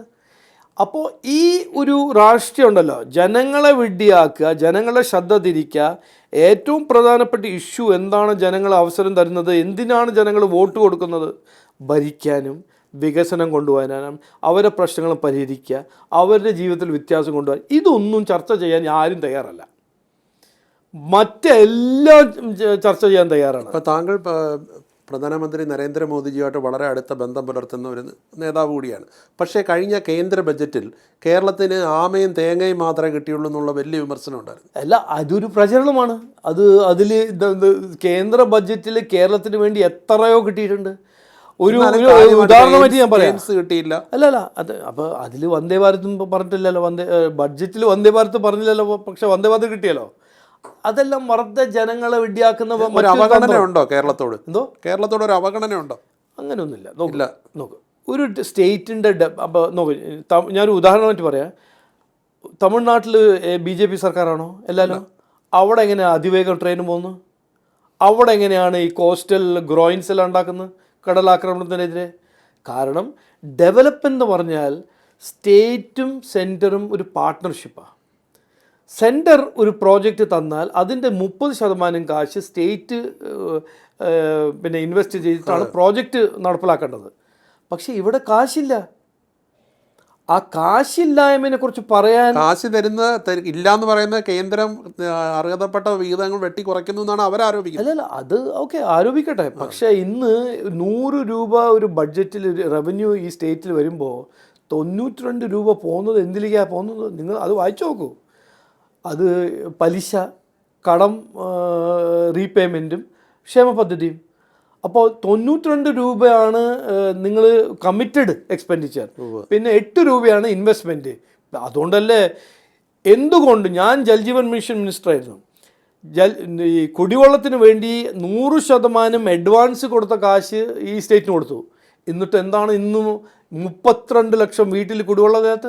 അപ്പോൾ ഈ ഒരു രാഷ്ട്രീയം ഉണ്ടല്ലോ, ജനങ്ങളെ വിഡ്ഢിയാക്കുക, ജനങ്ങളെ ശ്രദ്ധ തിരിക്കുക. ഏറ്റവും പ്രധാനപ്പെട്ട ഇഷ്യൂ എന്താണ് ജനങ്ങൾ അവസരം തരുന്നത്, എന്തിനാണ് ജനങ്ങൾ വോട്ട് കൊടുക്കുന്നത്? ഭരിക്കാനും വികസനം കൊണ്ടുപോകാനും അവരുടെ പ്രശ്നങ്ങൾ പരിഹരിക്കുക, അവരുടെ ജീവിതത്തിൽ വ്യത്യാസം കൊണ്ടുപോകാൻ. ഇതൊന്നും ചർച്ച ചെയ്യാൻ ആരും തയ്യാറല്ല. മറ്റെല്ലാം ചർച്ച ചെയ്യാൻ തയ്യാറാണ്. അപ്പോൾ താങ്കൾ പ്രധാനമന്ത്രി നരേന്ദ്രമോദിജിയുമായിട്ട് വളരെ അടുത്ത ബന്ധം പുലർത്തുന്ന ഒരു നേതാവ് കൂടിയാണ്. പക്ഷേ കഴിഞ്ഞ കേന്ദ്ര ബജറ്റിൽ കേരളത്തിന് ആമയും തേങ്ങയും മാത്രമേ കിട്ടിയുള്ളൂ എന്നുള്ള വലിയ വിമർശനം ഉണ്ടായിരുന്നു. അല്ല, അതൊരു പ്രചരണമാണ്. അതിൽ കേന്ദ്ര ബജറ്റിൽ കേരളത്തിന് വേണ്ടി എത്രയോ കിട്ടിയിട്ടുണ്ട്. ഒരു ഉദാഹരണമായിട്ട് ഞാൻ പറയാം, കിട്ടിയില്ല. അല്ല അത് അപ്പോൾ അതിൽ വന്ദേ ഭാരതും പറഞ്ഞിട്ടില്ലല്ലോ, ബഡ്ജറ്റിൽ വന്ദേ ഭാരത് പറഞ്ഞില്ലല്ലോ, പക്ഷെ വന്ദേ ഭാരത് കിട്ടിയല്ലോ. അതെല്ലാം വെറുതെ ജനങ്ങളെ വിഡ്ഢിയാക്കുന്ന ഒരു അവഗണന ഉണ്ടോ കേരളത്തോട്? കേരളത്തോട് ഒരു അവഗണന ഉണ്ടോ? അങ്ങനെയൊന്നുമില്ല. നോക്ക് ഒരു സ്റ്റേറ്റിൻ്റെ അപ്പോൾ നോക്ക്, ഞാനൊരു ഉദാഹരണമായിട്ട് പറയാം. തമിഴ്നാട്ടിൽ BJP സർക്കാരാണോ? എല്ലാവരും അവിടെ എങ്ങനെയാണ് അതിവേഗം ട്രെയിൻ പോകുന്നത്? അവിടെ എങ്ങനെയാണ് ഈ കോസ്റ്റൽ ഗ്രോയിൻസ് എല്ലാം ഉണ്ടാക്കുന്നത് കടലാക്രമണത്തിനെതിരെ? കാരണം ഡെവലപ്മെൻ്റ് എന്ന് പറഞ്ഞാൽ സ്റ്റേറ്റും സെൻറ്ററും ഒരു പാർട്ട്ണർഷിപ്പാണ്. സെൻറ്റർ ഒരു പ്രോജക്റ്റ് തന്നാൽ അതിൻ്റെ 30% കാശ് സ്റ്റേറ്റ് പിന്നെ ഇൻവെസ്റ്റ് ചെയ്തിട്ടാണ് പ്രോജക്റ്റ് നടപ്പിലാക്കേണ്ടത്. പക്ഷേ ഇവിടെ കാശില്ല. ആ കാശില്ലായ്മയെ കുറിച്ച് പറയാൻ, കാശ് ഇല്ലാന്ന് പറയുന്ന കേന്ദ്രം അർഹതപ്പെട്ട വിഹിതങ്ങൾ വെട്ടി കുറയ്ക്കുന്നു എന്നാണ് അവരാരോപിക്കുന്നത്. അല്ലല്ല, അത് ഓക്കെ, ആരോപിക്കട്ടെ. പക്ഷേ ഇന്ന് 100 രൂപ ഒരു ബഡ്ജറ്റിൽ റവന്യൂ ഈ സ്റ്റേറ്റിൽ വരുമ്പോൾ 92 രൂപ പോകുന്നത് എന്തിലേക്കാണ് പോകുന്നത്? നിങ്ങൾ അത് വായിച്ചു നോക്കൂ. അത് പലിശ, കടം റീപേയ്മെൻറ്റും ക്ഷേമ പദ്ധതിയും. അപ്പോൾ 92 രൂപയാണ് നിങ്ങൾ കമ്മിറ്റഡ് എക്സ്പെൻഡിച്ചർ, പിന്നെ 8 രൂപയാണ് ഇൻവെസ്റ്റ്മെൻറ്റ്. അതുകൊണ്ടല്ലേ എന്തുകൊണ്ട് ഞാൻ ജൽജീവൻ മിഷൻ മിനിസ്റ്ററായിരുന്നു, ഈ കുടിവെള്ളത്തിന് വേണ്ടി 100% അഡ്വാൻസ് കൊടുത്ത കാശ് ഈ സ്റ്റേറ്റിന് കൊടുത്തു. എന്നിട്ട് എന്താണ് ഇന്നും 32 ലക്ഷം വീട്ടിൽ കുടിവെള്ളമില്ലാത്ത?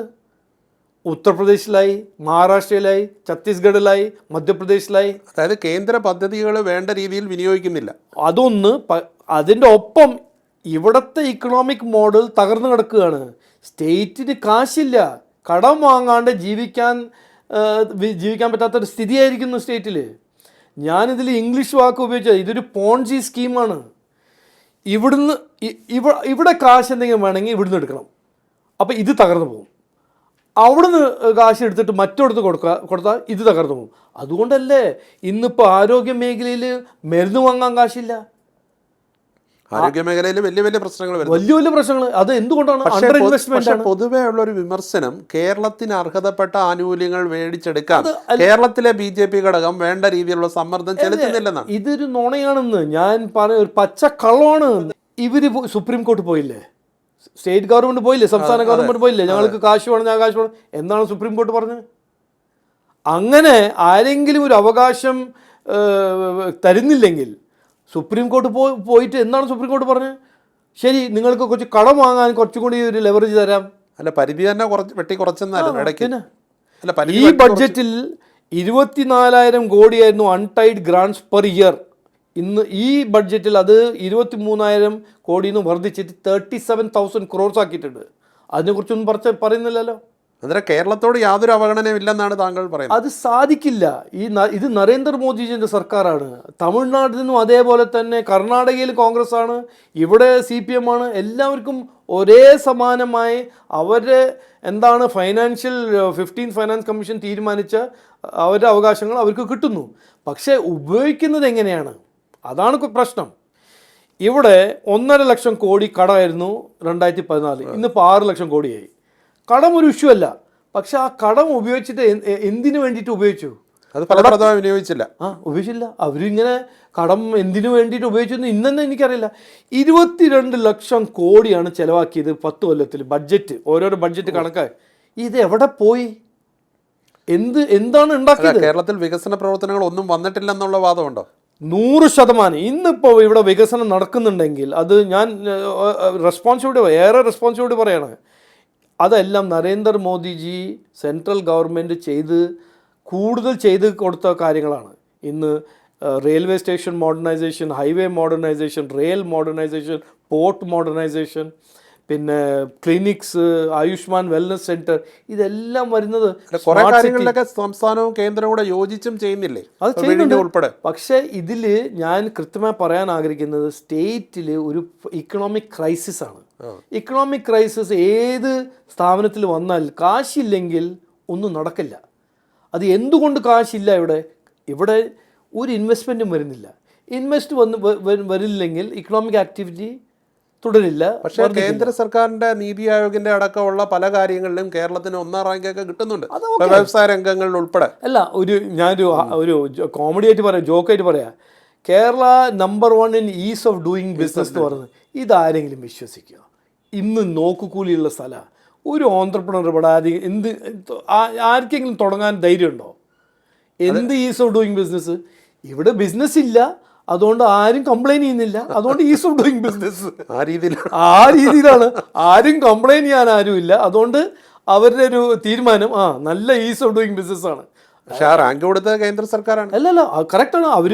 ഉത്തർപ്രദേശിലായി, മഹാരാഷ്ട്രയിലായി, ഛത്തീസ്ഗഡിലായി, മധ്യപ്രദേശിലായി. അതായത് കേന്ദ്ര പദ്ധതികൾ വേണ്ട രീതിയിൽ വിനിയോഗിക്കുന്നില്ല. അതൊന്ന്. അതിൻ്റെ ഒപ്പം ഇവിടുത്തെ ഇക്കണോമിക് മോഡൽ തകർന്നു കിടക്കുകയാണ്. സ്റ്റേറ്റിന് കാശില്ല, കടം വാങ്ങാണ്ട് ജീവിക്കാൻ പറ്റാത്തൊരു സ്ഥിതിയായിരിക്കുന്നു സ്റ്റേറ്റിൽ. ഞാനിതിൽ ഇംഗ്ലീഷ് വാക്ക് ഉപയോഗിച്ചത് ഇതൊരു പോൺജി സ്കീമാണ്. ഇവിടെ കാശ് എന്തെങ്കിലും വേണമെങ്കിൽ ഇവിടുന്ന് എടുക്കണം, അപ്പോൾ ഇത് തകർന്നു പോകും. അവിടുന്ന് കാശ് എടുത്തിട്ട് മറ്റൊടുത്ത് കൊടുത്താൽ ഇത് തകർന്നു പോകും. അതുകൊണ്ടല്ലേ ഇന്നിപ്പോൾ ആരോഗ്യ മേഖലയിൽ മരുന്ന് വാങ്ങാൻ കാശില്ല. ആരോഗ്യ മേഖലയിൽ വലിയ വലിയ പ്രശ്നങ്ങൾ, വലിയ പ്രശ്നങ്ങൾ. അത് എന്തുകൊണ്ടാണ്? അണ്ടർ ഇൻവെസ്റ്റ്മെന്റ് ആണ്. പൊതുവേ ഉള്ള ഒരു വിമർശനം, കേരളത്തിന് അർഹതപ്പെട്ട ആനുകൂല്യങ്ങൾ മേടിച്ചെടുക്കാൻ കേരളത്തിലെ BJP ഘടകം വേണ്ട രീതിയിലുള്ള സമ്മർദ്ദം ചെലുത്തുന്നില്ലെന്നാണ്. ഇതൊരു നുണയാണെന്ന് ഞാൻ പറഞ്ഞ ഒരു പച്ചക്കള്ളമാണ്. ഇവര് സുപ്രീം കോർട്ട് പോയില്ലേ, സ്റ്റേറ്റ് ഗവൺമെന്റ് പോയില്ലേ, സംസ്ഥാന ഗവൺമെന്റ് പോയില്ലേ, ഞങ്ങൾക്ക് കാശ് വേണം, ഞാൻ കാശ് വേണം എന്നാണ് സുപ്രീം കോർട്ട് പറഞ്ഞത്. അങ്ങനെ ആരെങ്കിലും ഒരു അവകാശം തരുന്നില്ലെങ്കിൽ സുപ്രീം കോർട്ട് പോയിട്ട് എന്താണ് സുപ്രീം കോർട്ട് പറഞ്ഞത്? ശരി, നിങ്ങൾക്ക് കുറച്ച് കടം വാങ്ങാൻ കുറച്ചും കൂടി ഒരു ലെവറേജ് തരാം. അല്ല, പരിധി തന്നെ വെട്ടി കുറച്ചെന്നാലും ഇടയ്ക്ക്. ഈ ബഡ്ജറ്റിൽ 24,000 കോടിയായിരുന്നു അൺടൈഡ് ഗ്രാൻസ് പെർ ഇയർ. ഇന്ന് ഈ ബഡ്ജറ്റിൽ അത് 23,000 കോടിയിൽ നിന്ന് വർദ്ധിച്ചിട്ട് 37,000 crores ആക്കിയിട്ടുണ്ട്. അതിനെക്കുറിച്ചൊന്നും പറയുന്നില്ലല്ലോ. അന്നേരം കേരളത്തോട് യാതൊരു അവഗണനയും ഇല്ലെന്നാണ് താങ്കൾ പറയുന്നത്. അത് സാധിക്കില്ല. ഇത് നരേന്ദ്രമോദിജിൻ്റെ സർക്കാരാണ്. തമിഴ്നാട്ടിൽ നിന്നും അതേപോലെ തന്നെ കർണാടകയിൽ കോൺഗ്രസ് ആണ്, ഇവിടെ CPM ആണ്. എല്ലാവർക്കും ഒരേ സമാനമായി അവരുടെ എന്താണ് 15th ഫൈനാൻസ് കമ്മീഷൻ തീരുമാനിച്ച അവരുടെ അവകാശങ്ങൾ അവർക്ക് കിട്ടുന്നു. പക്ഷേ ഉപയോഗിക്കുന്നത് എങ്ങനെയാണ്? അതാണ് പ്രശ്നം. ഇവിടെ 1.5 ലക്ഷം കോടി കടമായിരുന്നു 2014, ഇന്നിപ്പോൾ 6 ലക്ഷം കോടിയായി. കടം ഒരു ഇഷ്യൂ അല്ല, പക്ഷെ ആ കടം ഉപയോഗിച്ചിട്ട് എന്തിനു വേണ്ടിയിട്ട് ഉപയോഗിച്ചു? അത് ഫലപ്രദമായി വിനിയോഗിച്ചില്ല. ഉപയോഗിച്ചില്ല. അവരിങ്ങനെ കടം എന്തിനു വേണ്ടിയിട്ട് ഉപയോഗിച്ചെന്ന് ഇന്നെന്ന് എനിക്കറിയില്ല. 22 ലക്ഷം കോടിയാണ് ചിലവാക്കിയത് 10 കൊല്ലത്തിൽ. ബഡ്ജറ്റ്, ഓരോരോ ബഡ്ജറ്റ് കണക്കായി. ഇത് എവിടെ പോയി? എന്താണ് ഉണ്ടാക്കിയത്? കേരളത്തിൽ വികസന പ്രവർത്തനങ്ങൾ ഒന്നും വന്നിട്ടില്ലെന്നുള്ള വാദമുണ്ടോ? 100%. ഇന്നിപ്പോൾ ഇവിടെ വികസനം നടക്കുന്നുണ്ടെങ്കിൽ അത് ഞാൻ ഏറെ റെസ്പോൺസിബിലിറ്റി പറയാണ്. അതെല്ലാം നരേന്ദ്രമോദിജി സെൻട്രൽ ഗവൺമെൻറ് കൂടുതൽ ചെയ്ത് കൊടുത്ത കാര്യങ്ങളാണ്. ഇന്ന് railway station modernisation, highway modernisation, rail modernisation, port modernisation, പിന്നെ ക്ലിനിക്സ്, ആയുഷ്മാൻ വെൽനസ് സെൻറ്റർ, ഇതെല്ലാം വരുന്നത് കുറേ കാര്യങ്ങളിലൊക്കെ സംസ്ഥാനവും കേന്ദ്രവും കൂടെ യോജിച്ചും ചെയ്യുന്നില്ലേ? അത് ചെയ്യുന്നുണ്ട് ഉൾപ്പെടെ. പക്ഷേ ഇതിൽ ഞാൻ കൃത്യമായി പറയാൻ ആഗ്രഹിക്കുന്നത് സ്റ്റേറ്റിൽ ഒരു ഇക്കണോമിക് ക്രൈസിസ് ആണ്. ഇക്കണോമിക് ക്രൈസിസ് ഏത് സ്ഥാപനത്തിൽ വന്നാൽ കാശില്ലെങ്കിൽ ഒന്നും നടക്കില്ല. അത് എന്തുകൊണ്ട് കാശില്ല? ഇവിടെ ഒരു ഇൻവെസ്റ്റ്മെൻറ്റും വരുന്നില്ല. വരില്ലെങ്കിൽ ഇക്കണോമിക് ആക്ടിവിറ്റി തുടരില്ല. പക്ഷേ കേന്ദ്ര സർക്കാരിന്റെ നീതി ആയോഗിന്റെ അടക്കമുള്ള പല കാര്യങ്ങളിലും കേരളത്തിന് 1ാം റാങ്കൊക്കെ കിട്ടുന്നുണ്ട്, വ്യവസായ രംഗങ്ങളിൽ ഉൾപ്പെടെ. അല്ല, ഞാനൊരു കോമഡി ആയിട്ട് പറയാം, ജോക്കായിട്ട് പറയാം, Kerala number 1 in is of doing business എന്ന് പറയുന്നത്. ഇതാരെങ്കിലും വിശ്വസിക്കുക? ഇന്ന് നോക്കുകൂലിയുള്ള സ്ഥലമാണ്. ഒരു ഓൺട്രപ്രണർ ഇവിടെ ആർക്കെങ്കിലും തുടങ്ങാൻ ധൈര്യമുണ്ടോ? എന്ത് ഈസ് ഓഫ് ഡൂയിങ് ബിസിനസ്? ഇവിടെ ബിസിനസ് ഇല്ല, അതുകൊണ്ട് ആരും കംപ്ലൈൻറ്റ് ചെയ്യുന്നില്ല, അതുകൊണ്ട് ഈസ് ഓഫ് ഡൂയിങ് ബിസിനസ്. ആ രീതിയിലാണ്. ആരും കംപ്ലൈൻറ്റ് ചെയ്യാൻ ആരുമില്ല, അതുകൊണ്ട് അവരുടെ ഒരു തീരുമാനം നല്ല ഈസ് ഓഫ് ഡൂയിങ് ബിസിനസ് ആണ്. പക്ഷെ ആ റാങ്ക് കൊടുത്ത കേന്ദ്ര സർക്കാരാണ്. അല്ലല്ല, കറക്റ്റാണ്. അവർ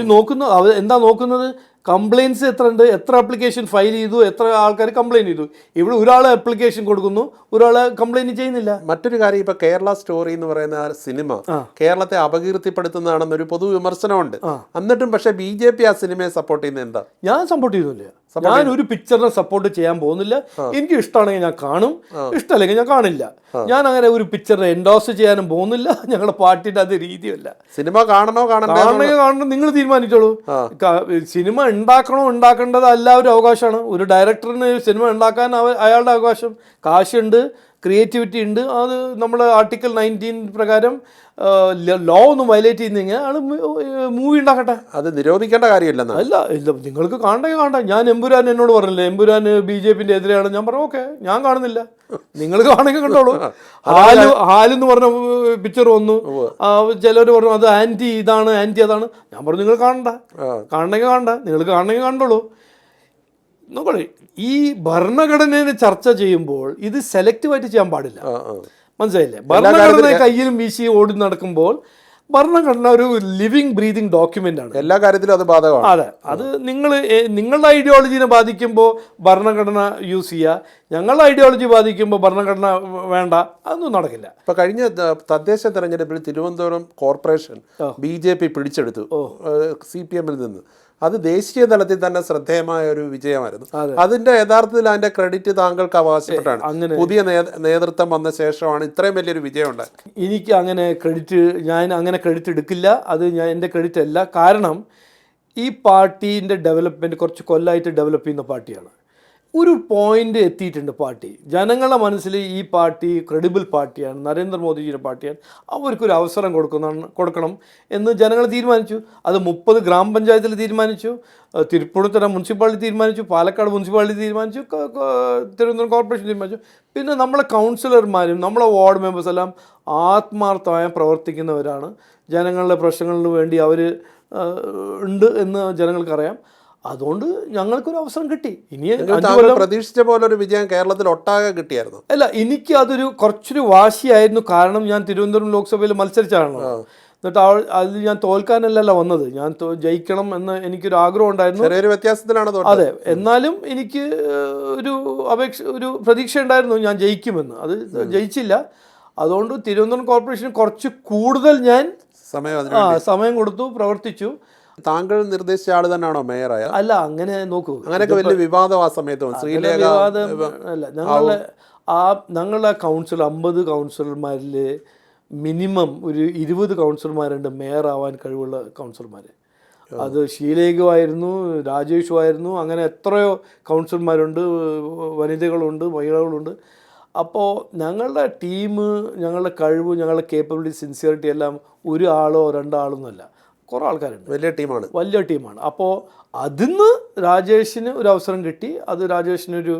എന്താ നോക്കുന്നത്? കംപ്ലയിൻസ് എത്ര ഉണ്ട്, എത്ര ആപ്ലിക്കേഷൻ ഫയൽ ചെയ്തു, എത്ര ആൾക്കാർ കംപ്ലയിൻറ്റ് ചെയ്തു. ഇവിടെ ഒരാളെ ആപ്ലിക്കേഷൻ കൊടുക്കുന്നു, ഒരാളെ കംപ്ലയിൻറ്റ് ചെയ്യുന്നില്ല. മറ്റൊരു കാര്യം, ഇപ്പൊ കേരള സ്റ്റോറി എന്ന് പറയുന്ന ആ സിനിമ കേരളത്തെ അപകീർത്തിപ്പെടുത്തുന്നതാണെന്നൊരു പൊതു വിമർശനമുണ്ട്. എന്നിട്ടും പക്ഷെ BJP ആ സിനിമയെ സപ്പോർട്ട് ചെയ്യുന്നത് എന്താ? ഞാൻ സപ്പോർട്ട് ചെയ്യുന്നില്ല. ഞാൻ ഒരു പിക്ചറിനെ സപ്പോർട്ട് ചെയ്യാൻ പോകുന്നില്ല. എനിക്ക് ഇഷ്ടമാണെങ്കിൽ ഞാൻ കാണും, ഇഷ്ടമല്ലെങ്കിൽ ഞാൻ കാണില്ല. ഞാൻ അങ്ങനെ ഒരു പിക്ചറിനെ എൻഡോസ് ചെയ്യാനും പോകുന്നില്ല. ഞങ്ങളുടെ പാർട്ടിയുടെ അത് രീതിയല്ല. സിനിമ കാണണോ കാണണം നിങ്ങൾ തീരുമാനിച്ചോളൂ. സിനിമ ഉണ്ടാക്കേണ്ടത് എല്ലാവരും അവകാശമാണ്. ഒരു ഡയറക്ടറിന് സിനിമ ഉണ്ടാക്കാൻ അയാളുടെ അവകാശം. കാശുണ്ട്, ക്രിയേറ്റിവിറ്റി ഉണ്ട്. അത് നമ്മൾ ആർട്ടിക്കിൾ 19 പ്രകാരം ലോ ഒന്നും വയലേറ്റ് ചെയ്യുന്നെങ്കിൽ ആൾ മൂവി ഉണ്ടാക്കട്ടെ. അത് നിരോധിക്കേണ്ട കാര്യമില്ല. ഇല്ല നിങ്ങൾക്ക് കാണണ്ട. ഞാൻ എമ്പുരാൻ എന്നോട് പറഞ്ഞില്ല, എമ്പുരാൻ BJP-ന്റെ എതിരെയാണ്. ഞാൻ പറഞ്ഞു ഓക്കെ, ഞാൻ കാണുന്നില്ല, നിങ്ങൾ കാണുമെങ്കിൽ കണ്ടോളൂ. ഹാലെന്ന് പറഞ്ഞ പിക്ചർ വന്നു, ചിലർ പറഞ്ഞു അത് ആൻറ്റി ഇതാണ്, ആൻറ്റി അതാണ്. ഞാൻ പറഞ്ഞു നിങ്ങൾ കാണണമെങ്കിൽ കാണണ്ട, നിങ്ങൾക്ക് കാണണമെങ്കിൽ കണ്ടോളൂ. നോക്കണേ, ഈ ഭരണഘടനയെ ചർച്ച ചെയ്യുമ്പോൾ ഇത് സെലക്റ്റീവായിട്ട് ചെയ്യാൻ പാടില്ല. മനസ്സിലായില്ലേ? ഭരണഘടന കയ്യിലും വീശി ഓടി നടക്കുമ്പോൾ ഭരണഘടന ഒരു ലിവിങ് ബ്രീതിങ് ഡോക്യുമെന്റ് ആണ്. എല്ലാ കാര്യത്തിലും അത് ബാധകമാണ്. അതെ, അത് നിങ്ങളുടെ ഐഡിയോളജീനെ ബാധിക്കുമ്പോൾ ഭരണഘടന യൂസ് ചെയ്യുക, ഞങ്ങളുടെ ഐഡിയോളജി ബാധിക്കുമ്പോൾ ഭരണഘടന വേണ്ട, അതൊന്നും നടക്കില്ല. ഇപ്പൊ കഴിഞ്ഞ തദ്ദേശ തെരഞ്ഞെടുപ്പിൽ തിരുവനന്തപുരം കോർപ്പറേഷൻ BJP പിടിച്ചെടുത്തു CPM-ൽ നിന്ന്. അത് ദേശീയ തലത്തിൽ തന്നെ ശ്രദ്ധേയമായ ഒരു വിജയമായിരുന്നു. അതിന്റെ യഥാർത്ഥത്തിൽ അതിന്റെ ക്രെഡിറ്റ് താങ്കൾക്ക് അവകാശപ്പെട്ടാണ്. പുതിയ നേതൃത്വം വന്ന ശേഷമാണ് ഇത്രയും വലിയൊരു വിജയം ഉണ്ടായത്. എനിക്ക് ഞാൻ അങ്ങനെ ക്രെഡിറ്റ് എടുക്കില്ല. അത് എൻ്റെ ക്രെഡിറ്റ് അല്ല. കാരണം ഈ പാർട്ടീൻ്റെ ഡെവലപ്മെൻറ്റ് കുറച്ച് കൊല്ലമായിട്ട് ഡെവലപ്പ് ചെയ്യുന്ന പാർട്ടിയാണ്. ഒരു പോയിന്റ് എത്തിയിട്ടുണ്ട് പാർട്ടി. ജനങ്ങളുടെ മനസ്സിൽ ഈ പാർട്ടി ക്രെഡിബിൾ പാർട്ടിയാണ്, നരേന്ദ്രമോദിജിയുടെ പാർട്ടിയാണ്, അവർക്കൊരു അവസരം കൊടുക്കണം എന്ന് ജനങ്ങൾ തീരുമാനിച്ചു. അത് 30 ഗ്രാമപഞ്ചായത്തിൽ തീരുമാനിച്ചു, തിരുപ്പൂണിത്തുറ മുനിസിപ്പാലിറ്റി തീരുമാനിച്ചു, പാലക്കാട് മുനിസിപ്പാലിറ്റി തീരുമാനിച്ചു, തിരുവനന്തപുരം കോർപ്പറേഷൻ തീരുമാനിച്ചു. പിന്നെ നമ്മളെ കൗൺസിലർമാരും നമ്മളെ വാർഡ് മെമ്പേഴ്സ് എല്ലാം ആത്മാർത്ഥമായി പ്രവർത്തിക്കുന്നവരാണ്. ജനങ്ങളുടെ പ്രശ്നങ്ങൾക്ക് വേണ്ടി അവർ ഉണ്ട് എന്ന് ജനങ്ങൾക്കറിയാം. അതുകൊണ്ട് ഞങ്ങൾക്കൊരു അവസരം കിട്ടി. ഇനി പ്രതീക്ഷിച്ച പോലെ ഒരു വിജയം കേരളത്തിൽ ഒട്ടാകെ കിട്ടിയായിരുന്നു. അല്ല, എനിക്ക് അതൊരു കുറച്ചൊരു വാശിയായിരുന്നു. കാരണം ഞാൻ തിരുവനന്തപുരം ലോക്സഭയിൽ മത്സരിച്ചാണല്ലോ. എന്നിട്ട് അതിൽ ഞാൻ തോൽക്കാനല്ലല്ലോ വന്നത്, ഞാൻ ജയിക്കണം എന്ന് എനിക്കൊരു ആഗ്രഹം ഉണ്ടായിരുന്നു. ചെറിയൊരു വ്യത്യാസത്തിലാണ്. അതെ, എന്നാലും എനിക്ക് ഒരു പ്രതീക്ഷ ഉണ്ടായിരുന്നു ഞാൻ ജയിക്കുമെന്ന്. അത് ജയിച്ചില്ല. അതുകൊണ്ട് തിരുവനന്തപുരം കോർപ്പറേഷൻ കുറച്ച് കൂടുതൽ ഞാൻ സമയം കൊടുത്തു, പ്രവർത്തിച്ചു. താങ്കൾ നിർദ്ദേശിച്ച ആള് തന്നെയാണോ മേയറായ? അല്ല, അങ്ങനെ നോക്കൂ, അങ്ങനെയൊക്കെ വലിയ വിവാദം ആ സമയത്ത് ഞങ്ങളുടെ കൗൺസിൽ 50 കൗൺസിലർമാരിൽ മിനിമം ഒരു 20 കൗൺസിലർമാരുണ്ട് മേയറാവാൻ കഴിവുള്ള കൗൺസിലർമാർ. അത് ഷീലേഖുമായിരുന്നു, രാജേഷുമായിരുന്നു, അങ്ങനെ എത്രയോ കൗൺസിലർമാരുണ്ട്, വനിതകളുണ്ട്, മഹിളകളുണ്ട്. അപ്പോൾ ഞങ്ങളുടെ ടീം, ഞങ്ങളുടെ കഴിവ്, ഞങ്ങളുടെ കേപ്പബിലിറ്റി, സിൻസിയറിറ്റി എല്ലാം ഒരാളോ രണ്ടാളൊന്നുമല്ല, കുറേ ആൾക്കാരുണ്ട്. വലിയ ടീമാണ്. അപ്പോൾ അതിന്ന് രാജേഷിന് ഒരു അവസരം കിട്ടി. അത് രാജേഷിനൊരു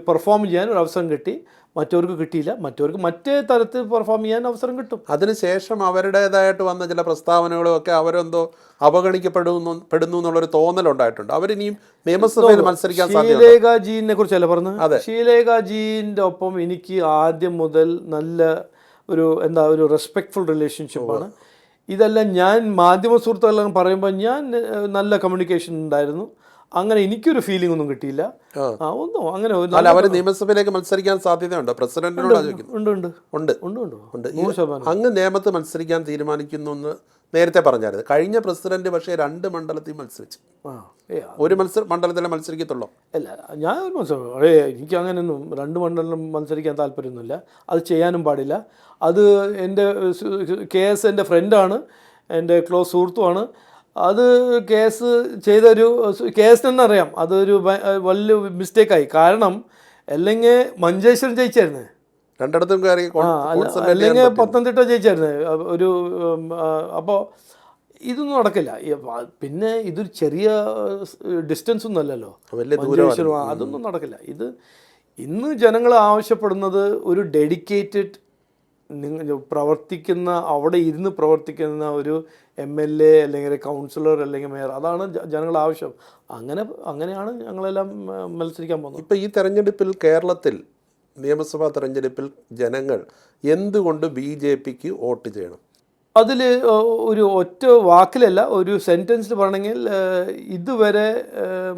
പെർഫോം ചെയ്യാൻ ഒരു അവസരം കിട്ടി. മറ്റവർക്ക് കിട്ടിയില്ല. മറ്റവർക്ക് മറ്റേ തരത്തിൽ പെർഫോം ചെയ്യാൻ അവസരം കിട്ടും. അതിനുശേഷം അവരുടേതായിട്ട് വന്ന ചില പ്രസ്താവനകളും ഒക്കെ അവരെന്തോ അവഗണിക്കപ്പെടുന്നു എന്നുള്ളൊരു തോന്നലുണ്ടായിട്ടുണ്ട്. അവരിനിയും നിയമസഭയിൽ മത്സരിക്കാൻ ഷീലേഖാജീനെ കുറിച്ചല്ല പറഞ്ഞത്. ഷീലേഖാജീൻ്റെ ഒപ്പം എനിക്ക് ആദ്യം മുതൽ നല്ല ഒരു റെസ്പെക്ട്ഫുൾ റിലേഷൻഷിപ്പാണ്. ഇതെല്ലാം ഞാൻ മാധ്യമ സുഹൃത്തുക്കളെല്ലാം പറയുമ്പോൾ ഞാൻ നല്ല കമ്മ്യൂണിക്കേഷൻ ഉണ്ടായിരുന്നു. അങ്ങനെ എനിക്കൊരു ഫീലിംഗ് ഒന്നും കിട്ടിയില്ല. ഒന്നും അങ്ങനെ അവർ നിയമസഭയിലേക്ക് മത്സരിക്കാൻ സാധ്യതയുണ്ടോ? പ്രസിഡന്റിനോട് അങ്ങ് നിയമത്ത് മത്സരിക്കാൻ തീരുമാനിക്കുന്നു എന്ന് നേരത്തെ പറഞ്ഞായിരുന്നു. കഴിഞ്ഞ പ്രസിഡന്റ് പക്ഷേ 2 മണ്ഡലത്തിൽ മത്സരിച്ചു. ഒരു മണ്ഡലത്തിലെ മത്സരിക്കത്തുള്ളൂ. അല്ല, ഞാൻ ഒരു മത്സരം എനിക്ക് അങ്ങനെയൊന്നും 2 മണ്ഡലം മത്സരിക്കാൻ താല്പര്യമൊന്നുമില്ല. അത് ചെയ്യാനും പാടില്ല. അത് എൻ്റെ KS എൻ്റെ ഫ്രണ്ടാണ്, എൻ്റെ ക്ലോസ് സുഹൃത്തുമാണ്. അത് KS തന്നെ അറിയാം. അതൊരു വലിയ മിസ്റ്റേക്കായി. കാരണം അല്ലെങ്കിൽ മഞ്ചേശ്വരം ജയിച്ചായിരുന്നു, രണ്ടിടത്തും കയറി. അല്ലെങ്കിൽ പത്തനംതിട്ട ജയിച്ചായിരുന്നു ഒരു. അപ്പോൾ ഇതൊന്നും നടക്കില്ല. പിന്നെ ഇതൊരു ചെറിയ ഡിസ്റ്റൻസ് ഒന്നും അല്ലല്ലോ മഞ്ചേശ്വരം, അതൊന്നും നടക്കില്ല. ഇന്ന് ജനങ്ങൾ ആവശ്യപ്പെടുന്നത് ഒരു ഡെഡിക്കേറ്റഡ് അവിടെ ഇരുന്ന് പ്രവർത്തിക്കുന്ന ഒരു MLA അല്ലെങ്കിൽ കൗൺസിലർ അല്ലെങ്കിൽ മേയർ. അതാണ് ജനങ്ങളുടെ ആവശ്യം. അങ്ങനെയാണ് ഞങ്ങളെല്ലാം മത്സരിക്കാൻ പോകുന്നത്. ഇപ്പോൾ ഈ തെരഞ്ഞെടുപ്പിൽ, കേരളത്തിൽ നിയമസഭാ തെരഞ്ഞെടുപ്പിൽ ജനങ്ങൾ എന്തുകൊണ്ട് BJPക്ക് വോട്ട് ചെയ്യണം? അതിൽ ഒരു ഒറ്റ വാക്കിലല്ല, ഒരു സെൻറ്റൻസിൽ പറയണമെങ്കിൽ ഇതുവരെ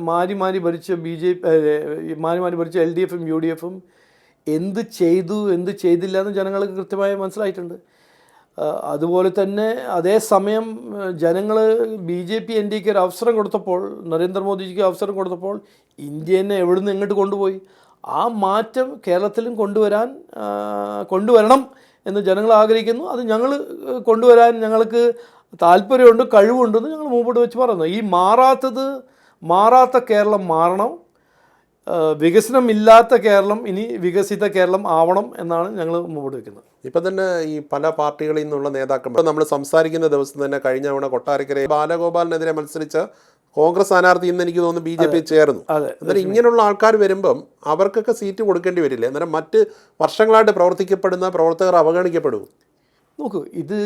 മാറി ഭരിച്ച LDFും UDFും എന്ത് ചെയ്തു എന്ത് ചെയ്തില്ല എന്ന് ജനങ്ങൾക്ക് കൃത്യമായി മനസ്സിലായിട്ടുണ്ട്. അതുപോലെ തന്നെ അതേസമയം ജനങ്ങൾ BJP NDAക്ക് ഒരു അവസരം കൊടുത്തപ്പോൾ, നരേന്ദ്രമോദിജിക്ക് അവസരം കൊടുത്തപ്പോൾ ഇന്ത്യനെ എവിടുന്ന് എങ്ങോട്ട് കൊണ്ടുപോയി. ആ മാറ്റം കേരളത്തിലും കൊണ്ടുവരണം എന്ന് ജനങ്ങൾ ആഗ്രഹിക്കുന്നു. അത് ഞങ്ങൾ കൊണ്ടുവരാൻ ഞങ്ങൾക്ക് താല്പര്യമുണ്ട്, കഴിവുണ്ടെന്ന് ഞങ്ങൾ മുമ്പോട്ട് വെച്ച് പറയുന്നു. ഈ മാറാത്ത കേരളം മാറണം, വികസനമില്ലാത്ത കേരളം ഇനി വികസിത കേരളം ആവണം എന്നാണ് ഞങ്ങൾ മുമ്പോട്ട് വയ്ക്കുന്നത്. ഇപ്പം തന്നെ ഈ പല പാർട്ടികളിൽ നിന്നുള്ള നേതാക്കന്മാർ നമ്മൾ സംസാരിക്കുന്ന ദിവസം തന്നെ കഴിഞ്ഞ തവണ കൊട്ടാരക്കര ബാലഗോപാലിനെതിരെ മത്സരിച്ച കോൺഗ്രസ് സ്ഥാനാർത്ഥി ഇന്ന് എനിക്ക് തോന്നുന്നു BJP ചേർന്നു. അന്നേരം ഇങ്ങനെയുള്ള ആൾക്കാർ വരുമ്പം അവർക്കൊക്കെ സീറ്റ് കൊടുക്കേണ്ടി വരില്ലേ? അന്നേരം മറ്റ് വർഷങ്ങളായിട്ട് പ്രവർത്തിക്കപ്പെടുന്ന പ്രവർത്തകർ അവഗണിക്കപ്പെടും. നോക്കൂ, ഇത്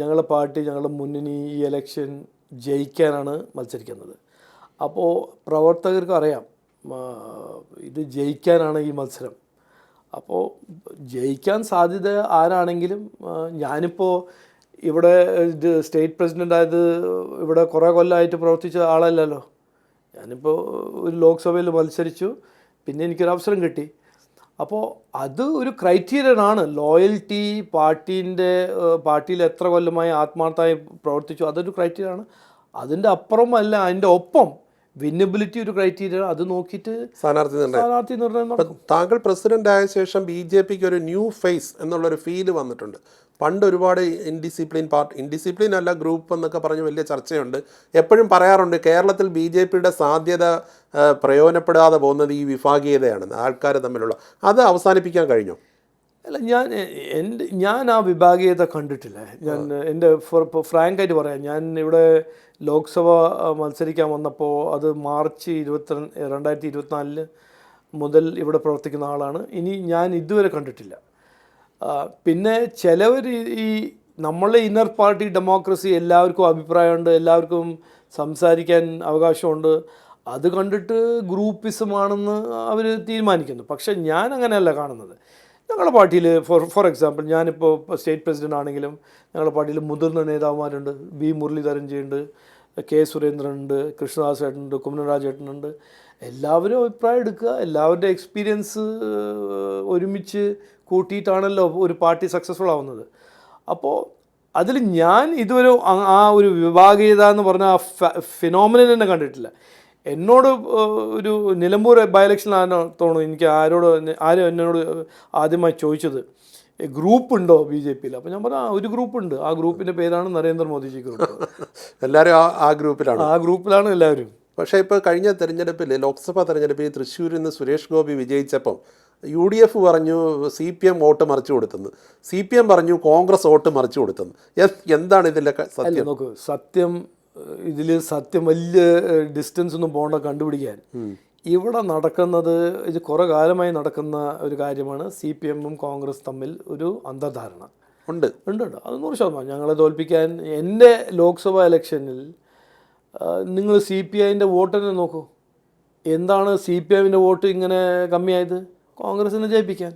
ഞങ്ങളുടെ മുന്നണി ഈ ഇലക്ഷൻ ജയിക്കാനാണ് മത്സരിക്കുന്നത്. അപ്പോൾ പ്രവർത്തകർക്ക് അറിയാം ഇത് ജയിക്കാനാണ് ഈ മത്സരം. അപ്പോൾ ജയിക്കാൻ സാധ്യത ആരാണെങ്കിലും, ഞാനിപ്പോൾ ഇവിടെ സ്റ്റേറ്റ് പ്രസിഡൻ്റായത് ഇവിടെ കുറേ കൊല്ലമായിട്ട് പ്രവർത്തിച്ച ആളല്ലല്ലോ. ഞാനിപ്പോൾ ഒരു ലോക്സഭയിൽ മത്സരിച്ചു, പിന്നെ എനിക്കൊരു അവസരം കിട്ടി. അപ്പോൾ അത് ഒരു ക്രൈറ്റീരിയനാണ്. ലോയൽറ്റി, പാർട്ടിയിൽ എത്ര കൊല്ലമായി ആത്മാർത്ഥമായി പ്രവർത്തിച്ചു, അതൊരു ക്രൈറ്റീരിയനാണ്. അതിൻ്റെ അപ്പുറമല്ല, അതിൻ്റെ ഒപ്പം വിന്നബിലിറ്റി ഒരു ക്രൈറ്റീരിയ. അത് നോക്കിയിട്ട് സ്ഥാനാർത്ഥി നിർണ്ണയം. താങ്കൾ പ്രസിഡന്റ് ആയ ശേഷം BJPക്ക് ഒരു ന്യൂ ഫേസ് എന്നുള്ളൊരു ഫീല് വന്നിട്ടുണ്ട്. പണ്ട് ഒരുപാട് ഇൻഡിസിപ്ലിൻ അല്ല ഗ്രൂപ്പ് എന്നൊക്കെ പറഞ്ഞ് വലിയ ചർച്ചയുണ്ട്. എപ്പോഴും പറയാറുണ്ട് കേരളത്തിൽ BJPയുടെ സാധ്യത പ്രയോജനപ്പെടാതെ പോകുന്നത് ഈ വിഭാഗീയതയാണ്, ആൾക്കാർ തമ്മിലുള്ള. അത് അവസാനിപ്പിക്കാൻ കഴിഞ്ഞോ? അല്ല, ഞാൻ ആ വിഭാഗീയത കണ്ടിട്ടില്ല. എൻ്റെ ഫ്രാങ്കായിട്ട് പറയാം, ഞാൻ ഇവിടെ ലോക്സഭ മത്സരിക്കാൻ വന്നപ്പോൾ അത് മാർച്ച് 2024 മുതൽ ഇവിടെ പ്രവർത്തിക്കുന്ന ആളാണ്. ഞാൻ ഇതുവരെ കണ്ടിട്ടില്ല. പിന്നെ ചിലവർ ഈ നമ്മളെ ഇന്നർ പാർട്ടി ഡെമോക്രസി, എല്ലാവർക്കും അഭിപ്രായമുണ്ട്, എല്ലാവർക്കും സംസാരിക്കാൻ അവകാശമുണ്ട്, അത് കണ്ടിട്ട് ഗ്രൂപ്പിസമാണെന്ന് അവർ തീരുമാനിക്കുന്നു. പക്ഷേ ഞാൻ അങ്ങനെയല്ല കാണുന്നത്. ഞങ്ങളുടെ പാർട്ടിയിൽ ഫോർ എക്സാമ്പിൾ, ഞാനിപ്പോൾ സ്റ്റേറ്റ് പ്രസിഡൻ്റ് ആണെങ്കിലും ഞങ്ങളുടെ പാർട്ടിയിൽ മുതിർന്ന നേതാവുമാരുണ്ട്. മുരളീധരൻജിയുണ്ട്, സുരേന്ദ്രനുണ്ട്, കൃഷ്ണദാസ് ചേട്ടനുണ്ട്, കുമ്മനരാജ് ചേട്ടനുണ്ട്. എല്ലാവരും അഭിപ്രായം എടുക്കുക, എല്ലാവരുടെ എക്സ്പീരിയൻസ് ഒരുമിച്ച് കൂട്ടിയിട്ടാണല്ലോ ഒരു പാർട്ടി സക്സസ്ഫുൾ ആവുന്നത്. അപ്പോൾ അതിൽ ഞാൻ ഇതുവരെ ആ ഒരു വിഭാഗീയത എന്ന് പറഞ്ഞ ആ ഫിനോമിനൻ തന്നെ കണ്ടിട്ടില്ല. എന്നോട് ഒരു നിലമ്പൂർ ബൈ ഇലക്ഷനിലാണ് തോന്നുന്നു, എനിക്ക് ആരും എന്നോട് ആദ്യമായി ചോദിച്ചത് ഗ്രൂപ്പ് ഉണ്ടോ BJPയിൽ. അപ്പോൾ ഞാൻ പറഞ്ഞു ഒരു ഗ്രൂപ്പുണ്ട്, ആ ഗ്രൂപ്പിൻ്റെ പേരാണ് നരേന്ദ്രമോദിജി ഗ്രൂപ്പ്. എല്ലാവരും ആ ഗ്രൂപ്പിലാണ് എല്ലാവരും. പക്ഷേ ഇപ്പോൾ കഴിഞ്ഞ തെരഞ്ഞെടുപ്പിൽ, ലോക്സഭാ തെരഞ്ഞെടുപ്പിൽ തൃശ്ശൂരിൽ നിന്ന് സുരേഷ് ഗോപി വിജയിച്ചപ്പം UDF പറഞ്ഞു CPM വോട്ട് മറിച്ചു കൊടുത്തെന്ന്, CPM പറഞ്ഞു കോൺഗ്രസ് വോട്ട് മറിച്ചു കൊടുത്തെന്ന്. എന്താണ് ഇതിൻ്റെ സത്യം? നോക്കൂ, സത്യം വലിയ ഡിസ്റ്റൻസ് ഒന്നും പോകണ്ട കണ്ടുപിടിക്കാൻ. ഇവിടെ നടക്കുന്നത്, ഇത് കുറേ കാലമായി നടക്കുന്ന ഒരു കാര്യമാണ്. CPMഉം കോൺഗ്രസ് തമ്മിൽ ഒരു അന്തർധാരണ ഉണ്ട്. അത് 100%. ഞങ്ങളെ തോൽപ്പിക്കാൻ എൻ്റെ ലോക്സഭാ ഇലക്ഷനിൽ നിങ്ങൾ CPIൻ്റെ വോട്ട് തന്നെ നോക്കൂ. എന്താണ് CPIൻ്റെ വോട്ട് ഇങ്ങനെ കമ്മിയായത്? കോൺഗ്രസിനെ ജയിപ്പിക്കാൻ